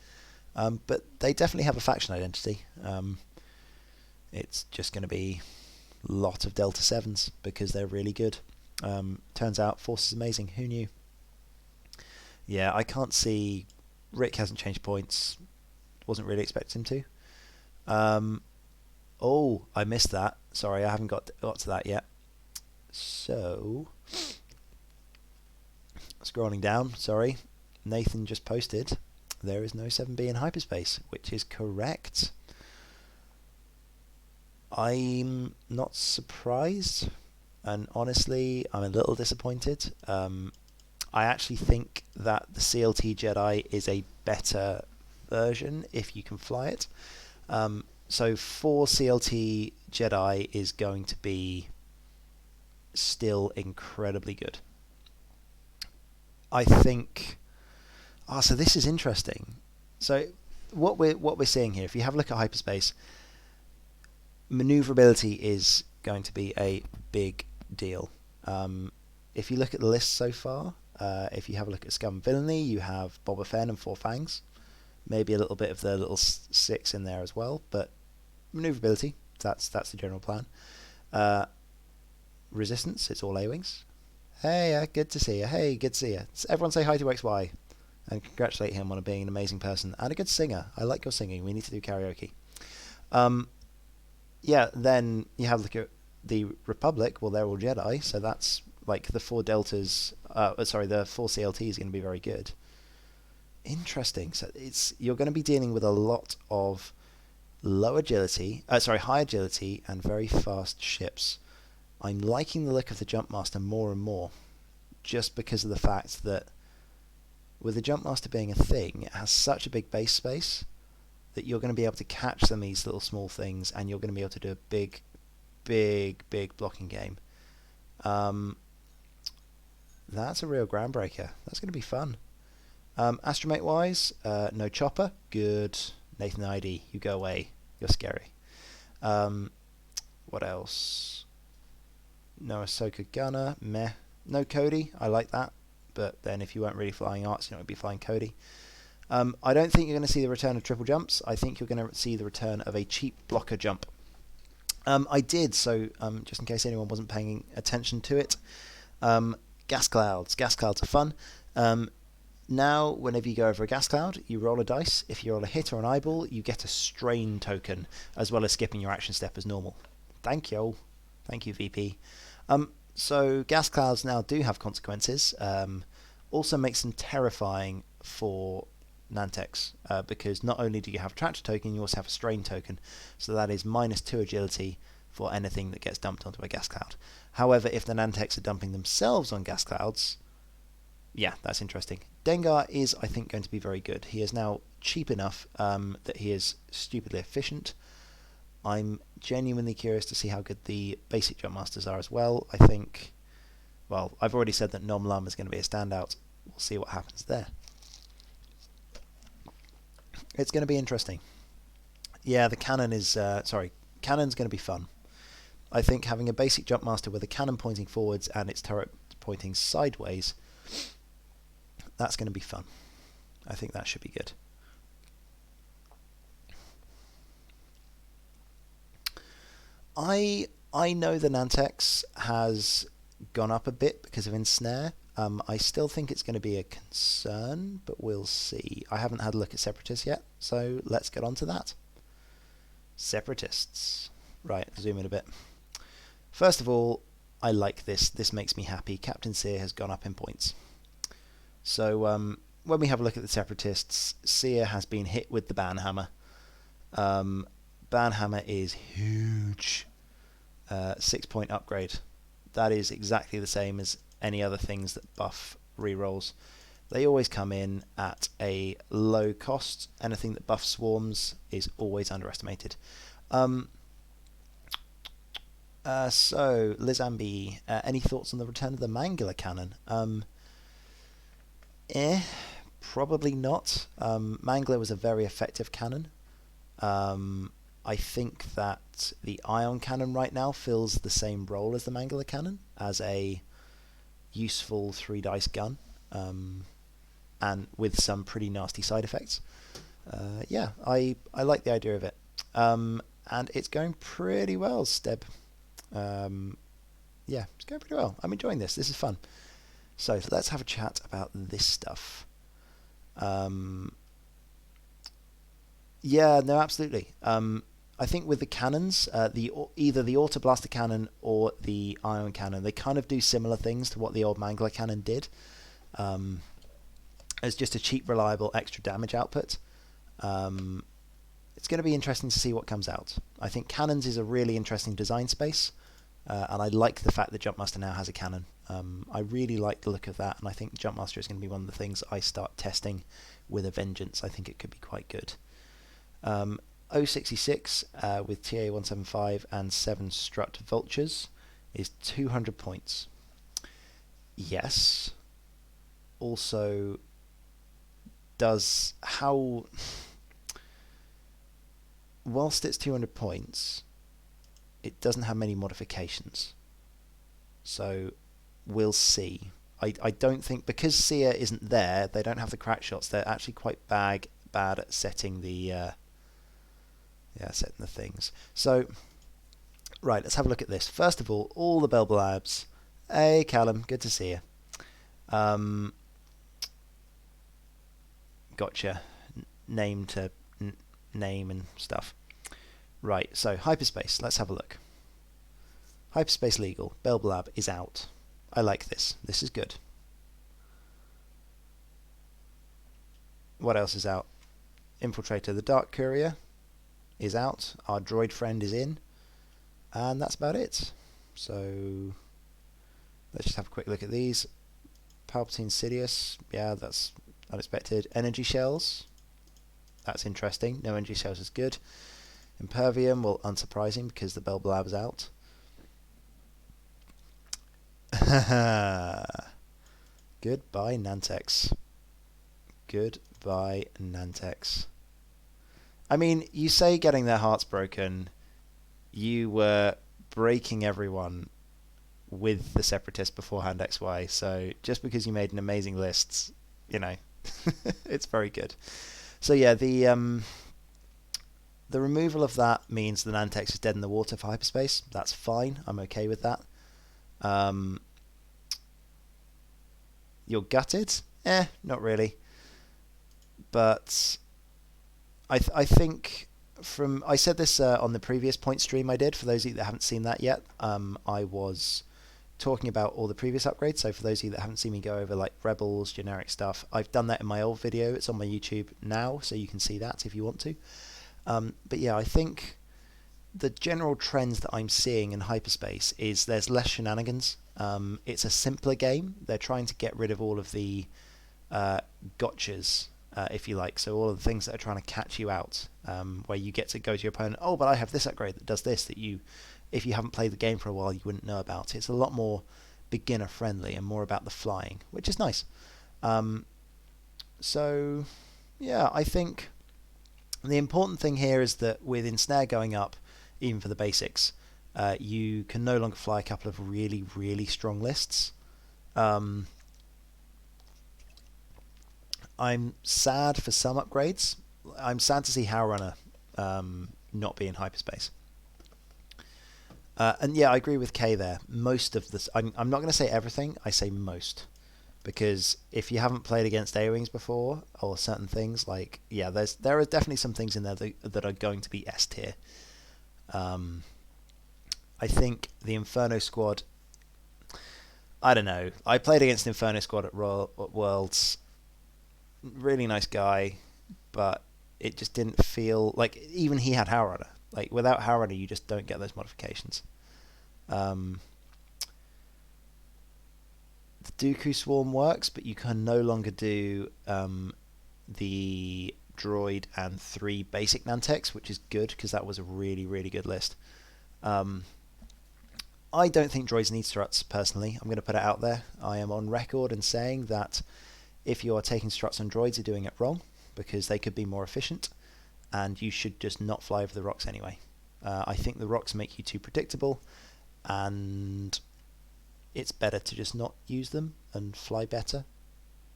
But they definitely have a faction identity. It's just going to be a lot of Delta 7s because they're really good. Turns out Force is amazing. Who knew? Yeah, I can't see... Rick hasn't changed points. Wasn't really expecting him to. Oh, I missed that. Sorry, I haven't got to that yet. So, scrolling down, sorry. Nathan just posted, there is no 7B in hyperspace, which is correct. I'm not surprised, and honestly, I'm a little disappointed. I actually think that the CLT Jedi is a better version if you can fly it. So 4 CLT Jedi is going to be still incredibly good. I think... so this is interesting. So what we're seeing here, if you have a look at hyperspace, maneuverability is going to be a big deal. If you look at the list so far, if you have a look at Scum and Villainy, you have Boba Fett and Four Fangs. Maybe a little bit of the little 6 in there as well, but maneuverability, that's the general plan. Resistance, it's all A-Wings. Hey, good to see you. Hey, good to see you. Everyone say hi to XY and congratulate him on being an amazing person and a good singer. I like your singing. We need to do karaoke. Yeah, then you have a look at the Republic. Well, they're all Jedi, so that's like the 4 Deltas. The 4 CLT is going to be very good. Interesting. So you're going to be dealing with a lot of high agility and very fast ships. I'm liking the look of the Jumpmaster more and more, just because of the fact that with the Jumpmaster being a thing, it has such a big base space that you're going to be able to catch some of these little small things, and you're going to be able to do a big, big, big blocking game. That's a real groundbreaker. That's going to be fun. Astromech wise, no Chopper. Good. Nathan ID, you go away. You're scary. What else? No Ahsoka Gunner. Meh. No Cody. I like that. But then if you weren't really flying arts, you know, it'd be flying Cody. I don't think you're going to see the return of triple jumps. I think you're going to see the return of a cheap blocker jump. I did, so just in case anyone wasn't paying attention to it. Gas clouds. Gas clouds are fun. Now, whenever you go over a gas cloud, you roll a dice. If you roll a hit or an eyeball, you get a strain token, as well as skipping your action step as normal. Thank you. Thank you, VP. So gas clouds now do have consequences. Also makes them terrifying for Nantex, because not only do you have a tractor token, you also have a strain token. So that is -2 agility for anything that gets dumped onto a gas cloud. However, if the Nantex are dumping themselves on gas clouds, yeah, that's interesting. Dengar is, I think, going to be very good. He is now cheap enough that he is stupidly efficient. I'm genuinely curious to see how good the basic Jumpmasters are as well. I think, well, I've already said that Nom Lum is going to be a standout. We'll see what happens there. It's going to be interesting. Yeah, the cannon is, Cannon's going to be fun. I think having a basic Jumpmaster with a cannon pointing forwards and its turret pointing sideways, that's going to be fun. I think that should be good. I know the Nantex has gone up a bit because of Ensnare. I still think it's going to be a concern, but we'll see. I haven't had a look at Separatists yet, so let's get on to that. Separatists. Right, zoom in a bit. First of all, I like this. This makes me happy. Captain Seer has gone up in points. So when we have a look at the Separatists, Seer has been hit with the Banhammer. Banhammer is huge. 6-point upgrade. That is exactly the same as any other things that buff rerolls. They always come in at a low cost. Anything that buffs swarms is always underestimated. So, Lizambi, any thoughts on the return of the Mangler cannon? Probably not. Mangler was a very effective cannon. I think that the Ion Cannon right now fills the same role as the Mangler Cannon as a useful 3-dice gun, and with some pretty nasty side effects. Yeah, I like the idea of it. And it's going pretty well, Steb. Yeah, it's going pretty well. I'm enjoying this. This is fun. So let's have a chat about this stuff. Yeah, no, absolutely. I think with the cannons, either the Auto Blaster cannon or the Ion Cannon, they kind of do similar things to what the old Mangler cannon did. As just a cheap, reliable extra damage output. It's going to be interesting to see what comes out. I think cannons is a really interesting design space, and I like the fact that Jumpmaster now has a cannon. I really like the look of that, and I think Jumpmaster is going to be one of the things I start testing with a vengeance. I think it could be quite good. 066 with TA175 and 7 Strut Vultures is 200 points. Yes. Also, whilst it's 200 points, it doesn't have many modifications. So, we'll see. I don't think, because Seer isn't there, they don't have the crack shots. They're actually quite bad at setting the setting the things. So, right, let's have a look at this. First of all the Belbel Labs. Hey, Callum, good to see you. Gotcha. Name to name and stuff. Right, so Hyperspace, let's have a look. Hyperspace Legal, Belbel Lab is out. I like this. This is good. What else is out? Infiltrator, the Dark Courier is out. Our droid friend is in. And that's about it. So let's just have a quick look at these. Palpatine Sidious, yeah, that's unexpected. Energy Shells, that's interesting. No energy shells is good. Impervium, well, unsurprising because the Belbel Lab is out. Goodbye, Nantex. Goodbye, Nantex. I mean, you say getting their hearts broken. You were breaking everyone with the Separatists beforehand, XY. So just because you made an amazing list, you know, it's very good. So yeah, the removal of that means the Nantex is dead in the water for hyperspace. That's fine. I'm okay with that. You're gutted? Not really. But I think I said this on the previous point stream I did. For those of you that haven't seen that yet, I was talking about all the previous upgrades. So for those of you that haven't seen me go over like Rebels, generic stuff, I've done that in my old video. It's on my YouTube now, so you can see that if you want to. But yeah, I think the general trends that I'm seeing in hyperspace is there's less shenanigans. It's a simpler game. They're trying to get rid of all of the gotchas, if you like. So all of the things that are trying to catch you out, where you get to go to your opponent, oh, but I have this upgrade that does this, that you, if you haven't played the game for a while, you wouldn't know about. It's a lot more beginner friendly and more about the flying, which is nice. So yeah, I think the important thing here is that with Ensnare going up, even for the basics. You can no longer fly a couple of really, really strong lists. I'm sad for some upgrades. I'm sad to see Howlrunner not be in hyperspace. And yeah, I agree with Kay there. Most of this, I'm not going to say everything, I say most. Because if you haven't played against A-Wings before, or certain things, like, yeah, there are definitely some things in there that are going to be S tier. I think the Inferno Squad, I don't know. I played against Inferno Squad at Worlds. Really nice guy, but it just didn't feel like, even he had Howlrunner. Like, without Howlrunner, you just don't get those modifications. The Dooku Swarm works, but you can no longer do the droid and 3 basic Nantex, which is good because that was a really, really good list. I don't think droids need struts, personally. I'm going to put it out there. I am on record in saying that if you are taking struts on droids, you're doing it wrong, because they could be more efficient, and you should just not fly over the rocks anyway. I think the rocks make you too predictable, and it's better to just not use them and fly better,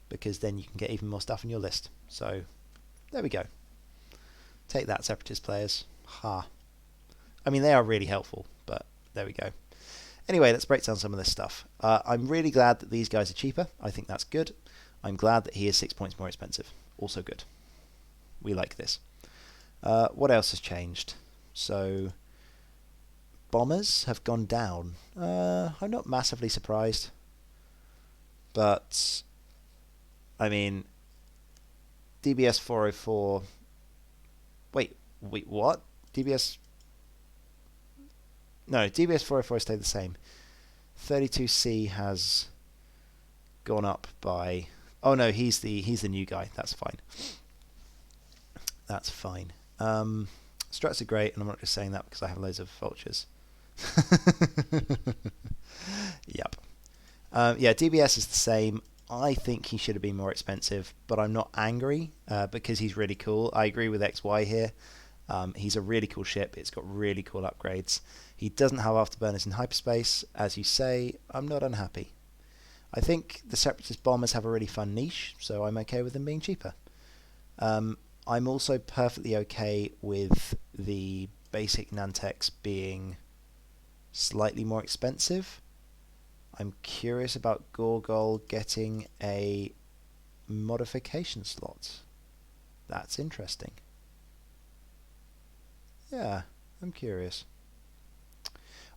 because then you can get even more stuff on your list. So, there we go. Take that, Separatist players. Ha. I mean, they are really helpful, but there we go. Anyway, let's break down some of this stuff. I'm really glad that these guys are cheaper. I think that's good. I'm glad that he is 6 points more expensive. Also good. We like this. What else has changed? So, bombers have gone down. I'm not massively surprised. But, I mean, DBS 404... Wait, what? DBS... No, DBS 404 stayed the same. 32C has gone up by... Oh no, he's the new guy. That's fine. That's fine. Struts are great, and I'm not just saying that because I have loads of vultures. Yep. Yeah, DBS is the same. I think he should have been more expensive, but I'm not angry because he's really cool. I agree with XY here. He's a really cool ship. It's got really cool upgrades. He doesn't have afterburners in hyperspace. As you say, I'm not unhappy. I think the Separatist bombers have a really fun niche, so I'm okay with them being cheaper. I'm also perfectly okay with the basic Nantex being slightly more expensive. I'm curious about Gorgol getting a modification slot. That's interesting. Yeah, I'm curious.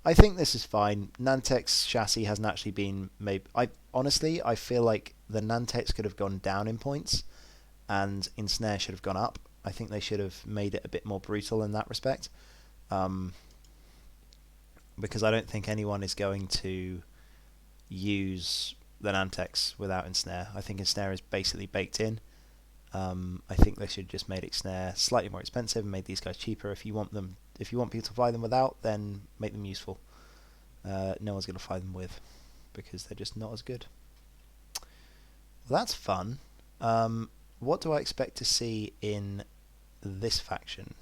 I think this is fine. Nantex chassis hasn't actually been made. Honestly, I feel like the Nantex could have gone down in points, and Ensnare should have gone up. I think they should have made it a bit more brutal in that respect, because I don't think anyone is going to use the Nantex without Ensnare. I think Ensnare is basically baked in. I think they should just made Ensnare slightly more expensive and made these guys cheaper. If you want people to fly them without, then make them useful. No one's going to fly them with, because they're just not as good. Well, that's fun. What do I expect to see in this faction?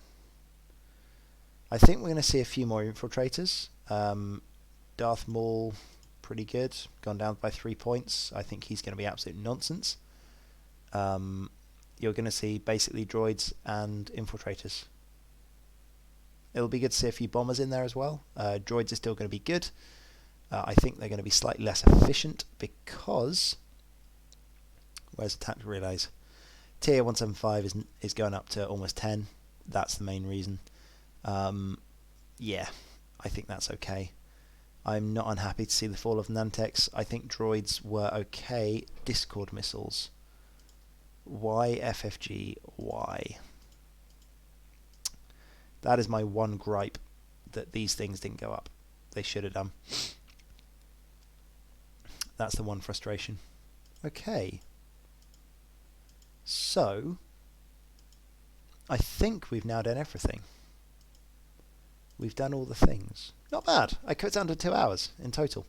I think we're going to see a few more infiltrators. Darth Maul, pretty good. Gone down by 3 points. I think he's going to be absolute nonsense. You're going to see basically droids and infiltrators. It'll be good to see a few bombers in there as well. Droids are still going to be good. I think they're going to be slightly less efficient because... Where's the tactical relays? Tier 175 is going up to almost 10. That's the main reason. Yeah, I think that's okay. I'm not unhappy to see the fall of Nantex. I think droids were okay. Discord missiles. Why FFG? Why? That is my one gripe, that these things didn't go up. They should have done. That's the one frustration. Okay. So, I think we've now done everything. We've done all the things. Not bad. I cut it down to 2 hours in total.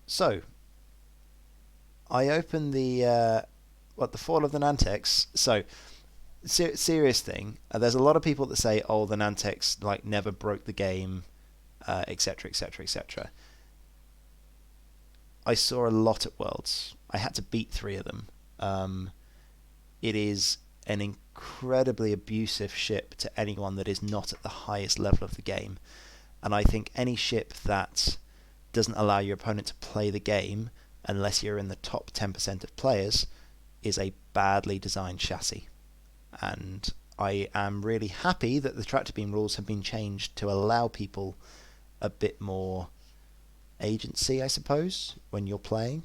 So, I opened the fall of the Nantex. So, serious thing. There's a lot of people that say, "Oh, the Nantex like never broke the game, etc., etc., etc." I saw a lot at Worlds. I had to beat 3 of them. It is an incredibly abusive ship to anyone that is not at the highest level of the game, and I think any ship that doesn't allow your opponent to play the game unless you're in the top 10% of players is a badly designed chassis. And I am really happy that the tractor beam rules have been changed to allow people a bit more agency, I suppose, when you're playing.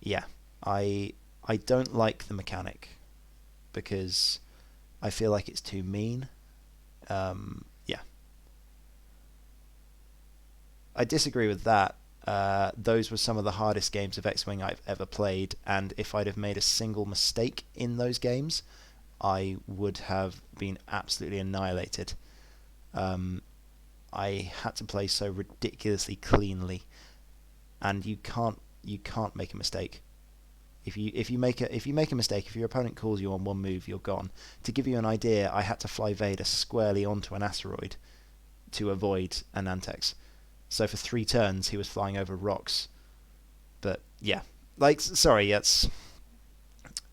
Yeah, I don't like the mechanic because I feel like it's too mean. Yeah, I disagree with that. Those were some of the hardest games of X-Wing I've ever played, and if I'd have made a single mistake in those games, I would have been absolutely annihilated. I had to play so ridiculously cleanly, and you can't make a mistake. If you make a mistake, if your opponent calls you on one move, you're gone. To give you an idea, I had to fly Vader squarely onto an asteroid to avoid an Nantex. So for 3 turns, he was flying over rocks. But yeah, sorry,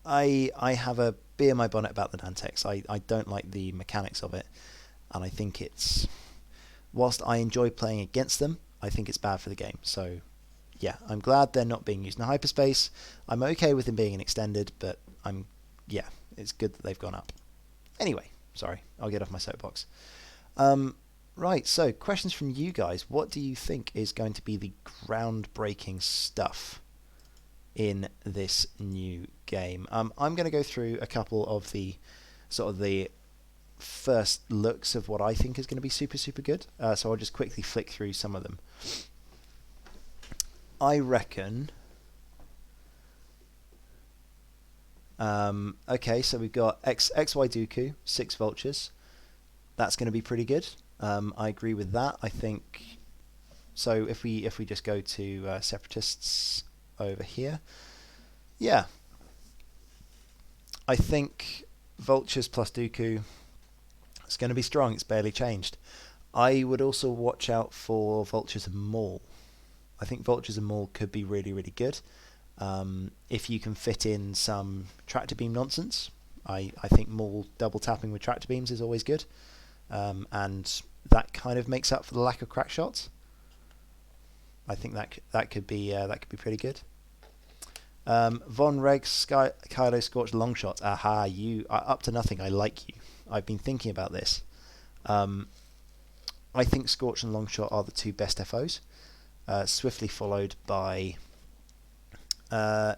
I have a bee in my bonnet about the Nantex. I don't like the mechanics of it, and I think it's, whilst I enjoy playing against them, I think it's bad for the game. So yeah, I'm glad they're not being used in hyperspace. I'm okay with them being extended, but yeah, it's good that they've gone up. Anyway, sorry, I'll get off my soapbox. Right, so questions from you guys. What do you think is going to be the groundbreaking stuff in this new game? I'm going to go through a couple of the sort of the first looks of what I think is going to be super, super good. So I'll just quickly flick through some of them. I reckon... okay, so we've got XY Dooku, 6 vultures. That's going to be pretty good. I agree with that. I think... So if we just go to Separatists over here... Yeah. I think vultures plus Dooku... It's going to be strong. It's barely changed. I would also watch out for vultures and Maul. I think vultures and Maul could be really, really good. If you can fit in some tractor beam nonsense, I think Maul double tapping with tractor beams is always good, and that kind of makes up for the lack of crack shots. I think that could be pretty good. Von Reg Kylo Scorch long shots. Aha, you are up to nothing. I like you. I've been thinking about this. I think Scorch and Longshot are the 2 best FOs, swiftly followed by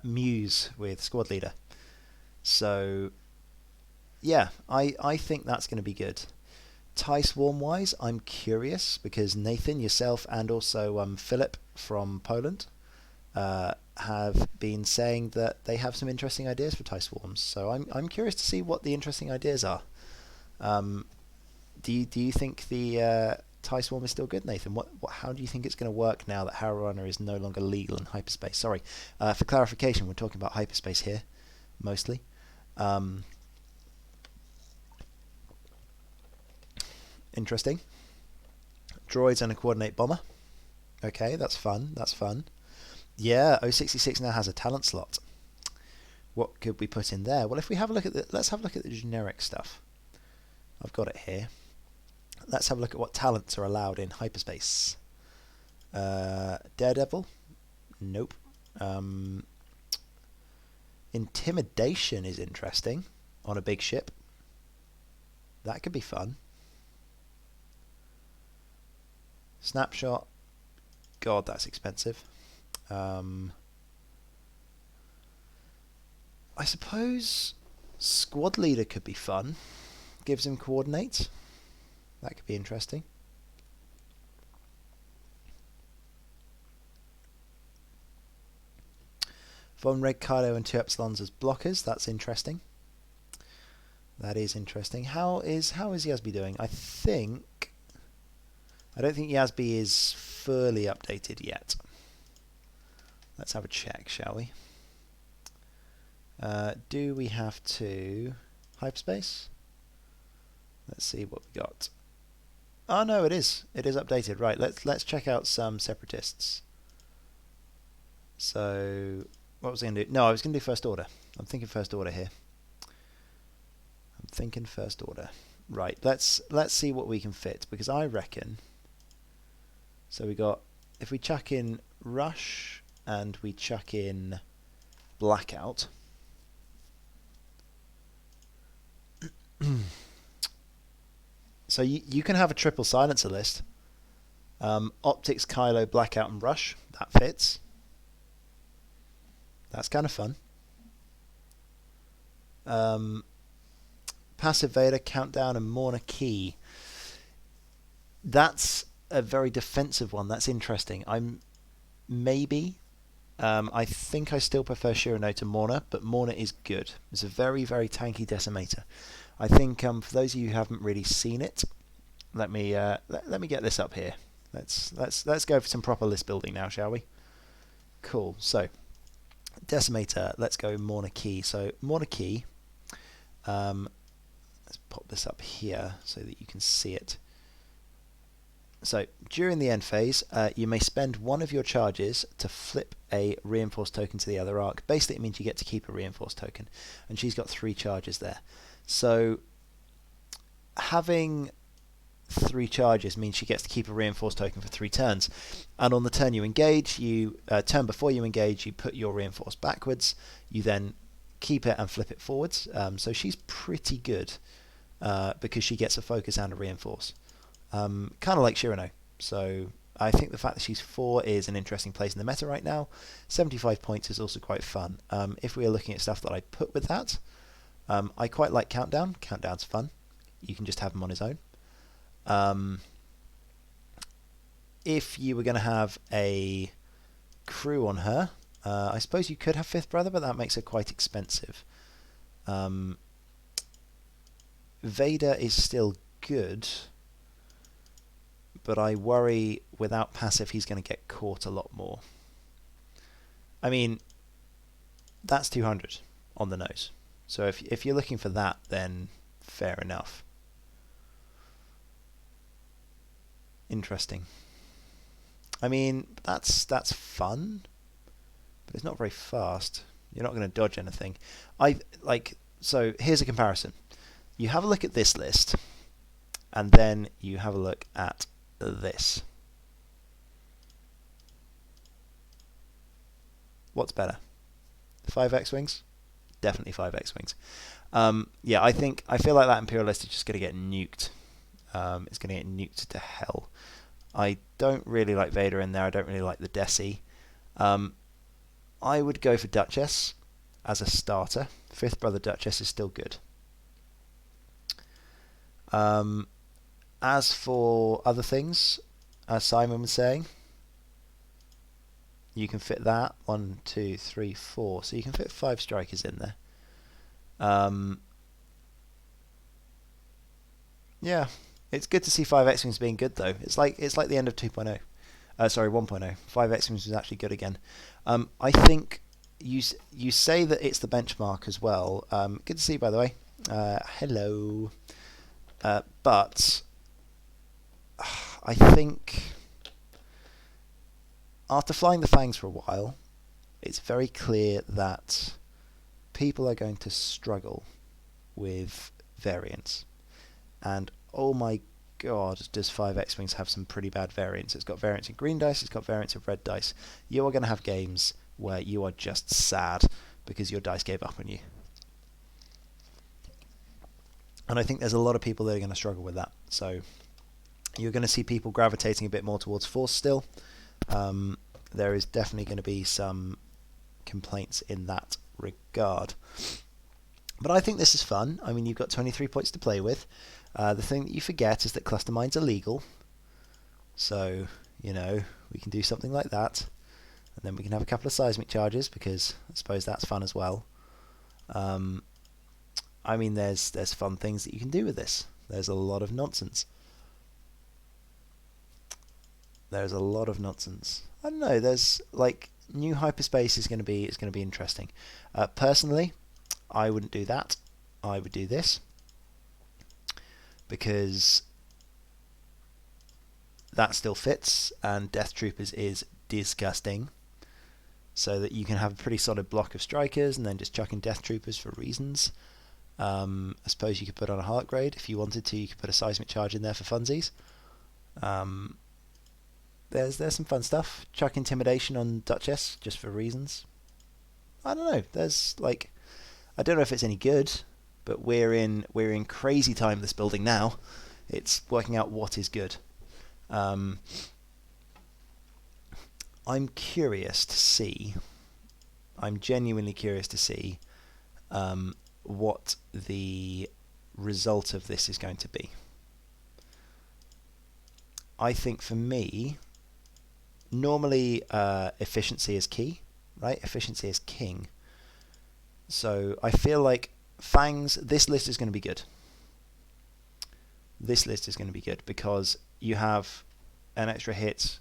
Muse with Squad Leader. So, yeah, I think that's going to be good. TIE Swarm-wise, I'm curious, because Nathan, yourself, and also Philip from Poland have been saying that they have some interesting ideas for TIE Swarms. So I'm curious to see what the interesting ideas are. Do you think the TIE Swarm is still good, Nathan? How do you think it's going to work now that Harrow Runner is no longer legal in hyperspace? Sorry, for clarification, we're talking about hyperspace here, mostly. Interesting. Droids and a coordinate bomber. Okay, that's fun. That's fun. Yeah, 066 now has a talent slot. What could we put in there? Well, if we have a look at let's have a look at the generic stuff. I've got it here. Let's have a look at what talents are allowed in hyperspace. Daredevil? Nope. Intimidation is interesting on a big ship. That could be fun. Snapshot. God, that's expensive. I suppose Squad Leader could be fun. Gives him coordinates. That could be interesting. Von Reg, Kylo, and 2 Epsilons as blockers. That's interesting. That is interesting. How is Yasby doing? I don't think Yasby is fully updated yet. Let's have a check, shall we? Do we have to hyperspace? Let's see what we got. Oh no, it is. It is updated. Right, let's check out some separatists. So, what was I going to do? No, I was going to do first order. I'm thinking first order here. I'm thinking first order. Right, let's see what we can fit, because I reckon. So we got, if we chuck in rush and we chuck in blackout. So you can have a triple silencer list. Optics, Kylo, blackout, and rush. That fits. That's kind of fun. Passive Vader, countdown, and Morna Key. That's a very defensive one. That's interesting. I think I still prefer Shirano to Morna, but Morna is good. It's a very, very tanky decimator. I think for those of you who haven't really seen it, let me get this up here. Let's go for some proper list building now, shall we? Cool. So decimator. Let's go Morna Key. So Morna Key. Let's pop this up here so that you can see it. So during the end phase, you may spend one of your charges to flip a reinforced token to the other arc. Basically, it means you get to keep a reinforced token, and she's got 3 charges there. So having 3 charges means she gets to keep a reinforced token for 3 turns. And on the turn you engage, turn before you engage, you put your reinforced backwards. You then keep it and flip it forwards. So she's pretty good because she gets a focus and a reinforce. Kind of like Shirano. So I think the fact that she's 4 is an interesting place in the meta right now. 75 points is also quite fun. If we are looking at stuff that I put with that, I quite like Countdown. Countdown's fun. You can just have him on his own. If you were going to have a crew on her, I suppose you could have Fifth Brother, but that makes it quite expensive. Vader is still good, but I worry without passive he's going to get caught a lot more. I mean, that's 200 on the nose. So if you're looking for that, then fair enough. Interesting. I mean, that's fun, but it's not very fast. You're not going to dodge anything. So here's a comparison. You have a look at this list, and then you have a look at this. What's better? 5 X-Wings? Definitely 5 X-Wings. Yeah, I feel like that Imperialist is just going to get nuked. It's going to get nuked to hell. I don't really like Vader in there. I don't really like the Desi. I would go for Duchess as a starter. Fifth Brother Duchess is still good. As for other things, as Simon was saying, you can fit that 1, 2, 3, 4. So you can fit 5 strikers in there. Yeah, it's good to see 5 X-Wings being good though. It's like the end of 2.0. Sorry, 1.0. 5 X-Wings was actually good again. I think you say that it's the benchmark as well. Good to see you, by the way. Hello. But I think after flying the Fangs for a while, it's very clear that people are going to struggle with variants. And oh my god, does 5 X-Wings have some pretty bad variants. It's got variants in green dice, it's got variants of red dice. You are going to have games where you are just sad because your dice gave up on you. And I think there's a lot of people that are going to struggle with that. So you're going to see people gravitating a bit more towards Force still. There is definitely going to be some complaints in that regard. But I think this is fun. I mean, you've got 23 points to play with. The thing that you forget is that cluster mines are legal. So, you know, we can do something like that. And then we can have a couple of seismic charges, because I suppose that's fun as well. I mean, there's fun things that you can do with this. There's a lot of nonsense. There's a lot of nonsense. I don't know. There's like new hyperspace is going to be interesting. Personally, I wouldn't do that. I would do this, because that still fits, and Death Troopers is disgusting. So that you can have a pretty solid block of strikers and then just chuck in Death Troopers for reasons. I suppose you could put on a Heart Grade if you wanted to. You could put a Seismic Charge in there for funsies. There's some fun stuff. Chuck Intimidation on Duchess just for reasons. I don't know. There's like, I don't know if it's any good, but we're in crazy time this building now. It's working out what is good. I'm curious to see. I'm genuinely curious to see what the result of this is going to be. I think for me, normally efficiency is key, right? Efficiency is king. So I feel like Fangs, this list is going to be good. This list is going to be good because you have an extra hit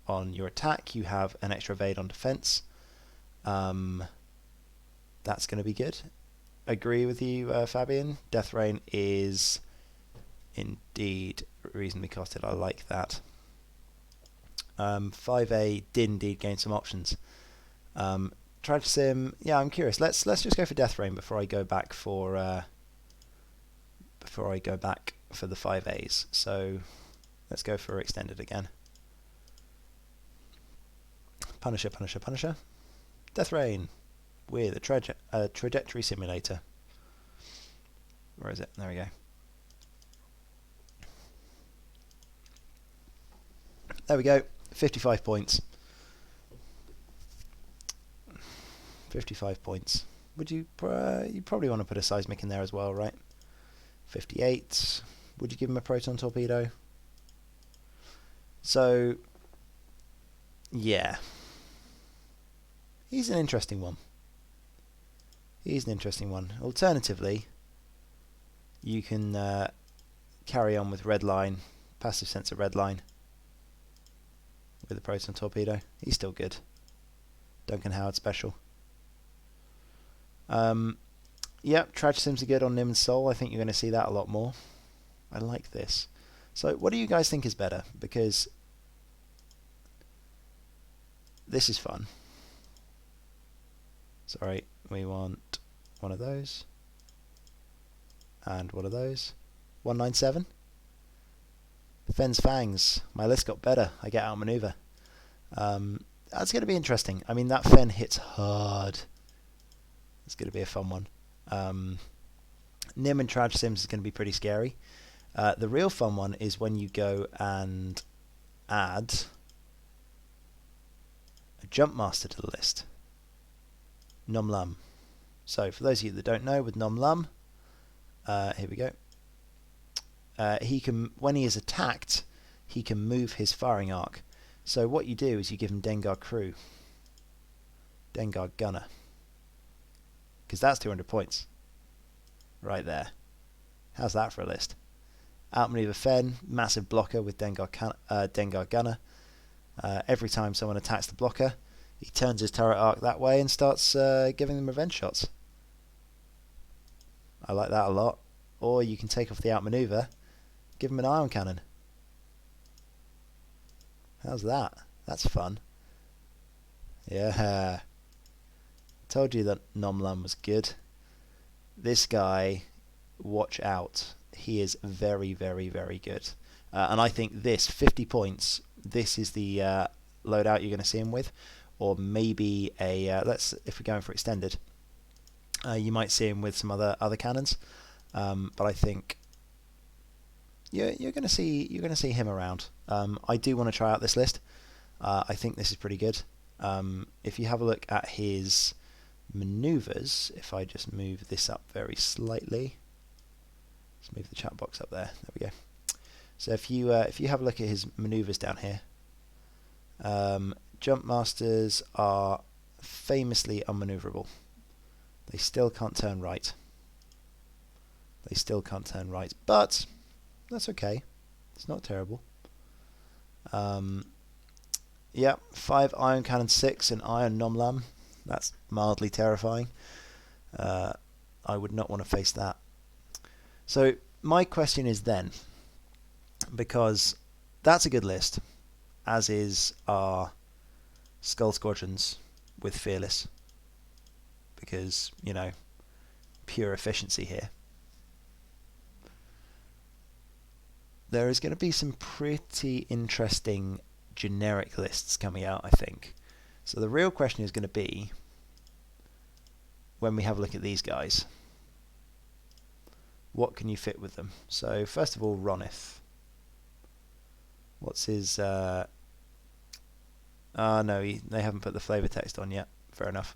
on your attack, you have an extra evade on defense. That's going to be good. Agree with you, Fabian. Death Rain is indeed reasonably costed. I like that. 5A did indeed gain some options. Tragic Sim, yeah, I'm curious. Let's just go for Death Rain before I go back for the 5As. So let's go for Extended again. Punisher, Punisher, Punisher. Death Rain with a trajectory simulator. Where is it? There we go. There we go. 55 points. 55 points. Would you probably want to put a Seismic in there as well, right? 58. Would you give him a Proton Torpedo? So, yeah. He's an interesting one. He's an interesting one. Alternatively, you can carry on with Redline, Passive Sensor Redline, with a Proton Torpedo. He's still good. Duncan Howard special. Yep, Tragic Sims are good on Nim and Soul. I think you're going to see that a lot more. I like this. So what do you guys think is better? Because this is fun. Sorry, we want one of those. And one of those. 197. Fenn's Fangs. My list got better. I get outmaneuver. That's going to be interesting. I mean, that Fenn hits hard. It's going to be a fun one. Nim and Trag Sims is going to be pretty scary. The real fun one is when you go and add a Jump Master to the list. Nom Lum. So for those of you that don't know, with Nom Lum, here we go. He can, when he is attacked, he can move his firing arc. So what you do is you give him Dengar Crew, Dengar Gunner, because that's 200 points, right there. How's that for a list? Outmaneuver Fenn, massive blocker with Dengar Gunner. Every time someone attacks the blocker, he turns his turret arc that way and starts giving them revenge shots. I like that a lot. Or you can take off the outmaneuver, give him an ion cannon. How's that? That's fun. Yeah. Told you that Nom Lum was good. This guy, watch out. He is very, very, very good. And I think this, 50 points, this is the loadout you're going to see him with. Or maybe a, if we're going for extended, you might see him with some other cannons. But I think you're going to see him around. I do want to try out this list. I think this is pretty good. If you have a look at his maneuvers, if I just move this up very slightly, let's move the chat box up there. There we go. So if you have a look at his maneuvers down here, Jump Masters are famously unmaneuverable. They still can't turn right. They still can't turn right, but that's okay. It's not terrible. Yeah, 5 Ion Cannon 6 and Ion Nom Lum. That's mildly terrifying. I would not want to face that. So my question is then, because that's a good list, as is our Skull Squadrons with Fearless, because, you know, pure efficiency here. There is going to be some pretty interesting generic lists coming out, I think. So the real question is going to be, when we have a look at these guys, what can you fit with them? So first of all, Ronith. What's his... no, they haven't put the flavor text on yet. Fair enough.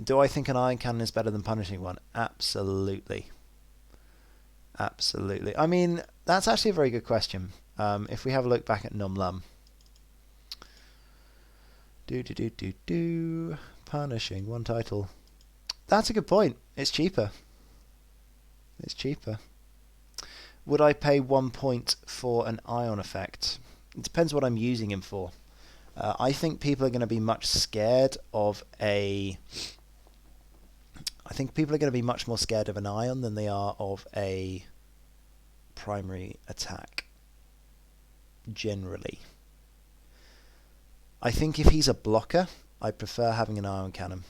Do I think an ion cannon is better than punishing one? Absolutely. Absolutely. I mean, that's actually a very good question. If we have a look back at Num Lum. Punishing, one title. That's a good point. It's cheaper. It's cheaper. Would I pay 1 point for an ion effect? It depends what I'm using him for. I think people are going to be much scared of a... I think people are going to be much more scared of an ion than they are of a primary attack. Generally. I think if he's a blocker, I prefer having an ion cannon.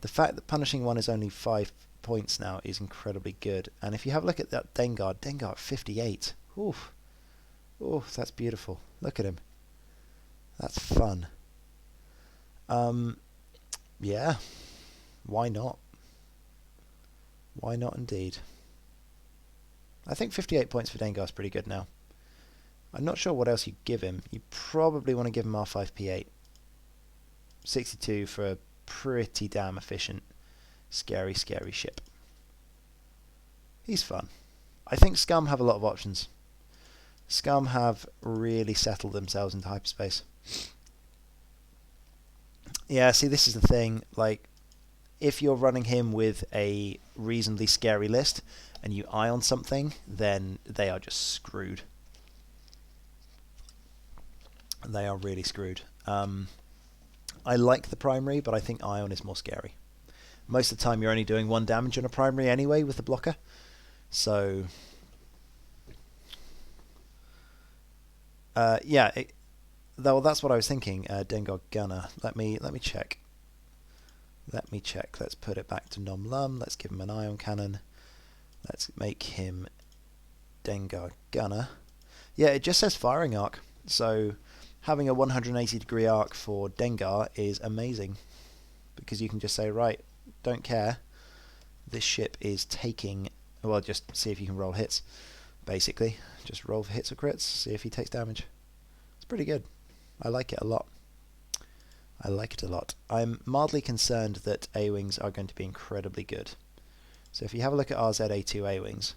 The fact that punishing one is only 5 points now is incredibly good. And if you have a look at that Dengar at 58. Oof. Oof, that's beautiful. Look at him. That's fun. Yeah. Why not? Why not indeed? I think 58 points for Dengar is pretty good now. I'm not sure what else you give him. You probably want to give him R5P8. 62 for a pretty damn efficient, scary ship. He's fun. I think Scum have a lot of options. Scum have really settled themselves into hyperspace. Yeah, see, this is the thing. Like, if you're running him with a reasonably scary list and you ion something, then they are just screwed. They are really screwed. I like the primary, but I think ion is more scary. Most of the time you're only doing 1 damage on a primary anyway with the blocker. So, yeah, though that's what I was thinking. Dengar Gunner. Let me check. Let me check. Let's put it back to Nom Lum. Let's give him an ion cannon. Let's make him Dengar Gunner. Yeah, it just says firing arc. So having a 180 degree arc for Dengar is amazing, because you can just say, right, don't care. This ship is taking... Well, just see if you can roll hits, basically. Just roll for hits or crits, see if he takes damage. It's pretty good. I like it a lot. I like it a lot. I'm mildly concerned that A-Wings are going to be incredibly good. So if you have a look at RZA2 A-Wings,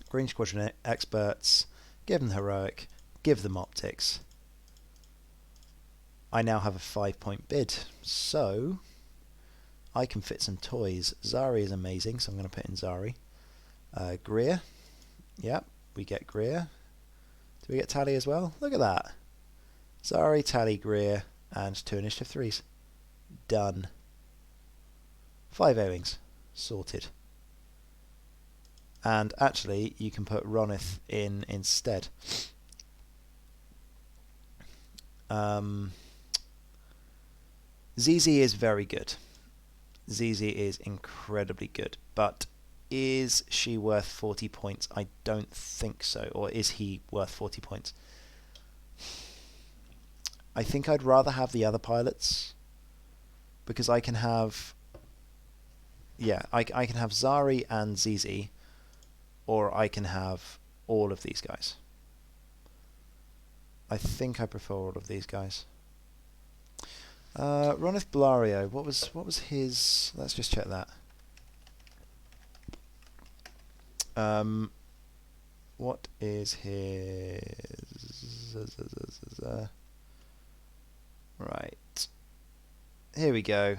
Green Squadron experts, give them heroic, give them optics. I now have a 5-point bid, so I can fit some toys. Zari is amazing, so I'm going to put in Zari. Greer, yep, we get Greer. Do we get Tally as well? Look at that. Zari, Tally, Greer, and 2 initiative 3s. Done. 5 A-Wings. Sorted. And actually, you can put Ronith in instead. ZZ is very good. ZZ is incredibly good, but is she worth 40 points? I don't think so. Or is he worth 40 points? I think I'd rather have the other pilots, because I can have... Yeah, I can have Zari and ZZ, or I can have all of these guys. I think I prefer all of these guys. Ronith Belario, what was his... Let's just check that. What is his... Right. Here we go.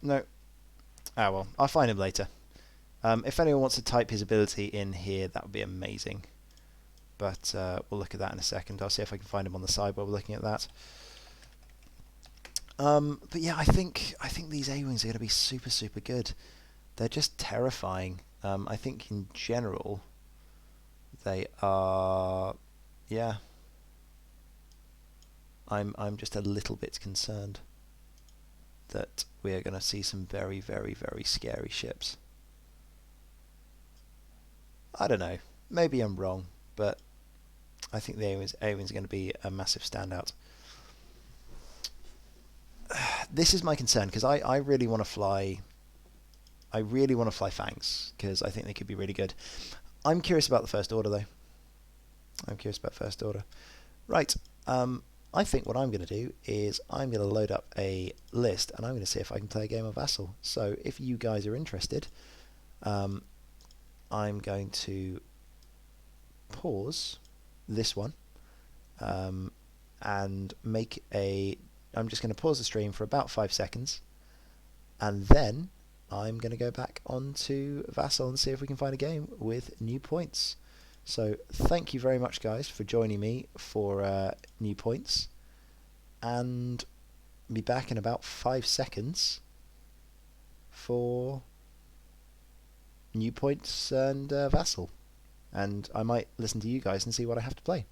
No. Ah well, I'll find him later. If anyone wants to type his ability in here, that would be amazing. But we'll look at that in a second. I'll see if I can find him on the side while we're looking at that. But yeah, I think these A-Wings are going to be super, super good. They're just terrifying. I think in general, they are... Yeah. I'm just a little bit concerned that we are going to see some very, very, very scary ships. I don't know. Maybe I'm wrong, but I think the A-Wings are going to be a massive standout. This is my concern because I really want to fly. I really want to fly Fangs because I think they could be really good. I'm curious about the First Order though. I'm curious about First Order. Right. I think what I'm going to do is I'm going to load up a list and I'm going to see if I can play a game of Vassal. So if you guys are interested, I'm going to pause this one and make a... I'm just going to pause the stream for about 5 seconds and then I'm going to go back onto Vassal and see if we can find a game with new points. So thank you very much guys for joining me for new points, and be back in about 5 seconds for new points and Vassal, and I might listen to you guys and see what I have to play.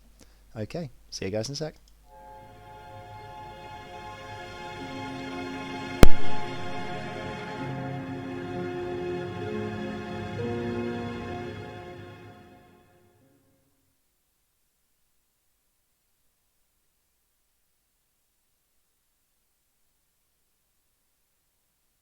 Okay, see you guys in a sec.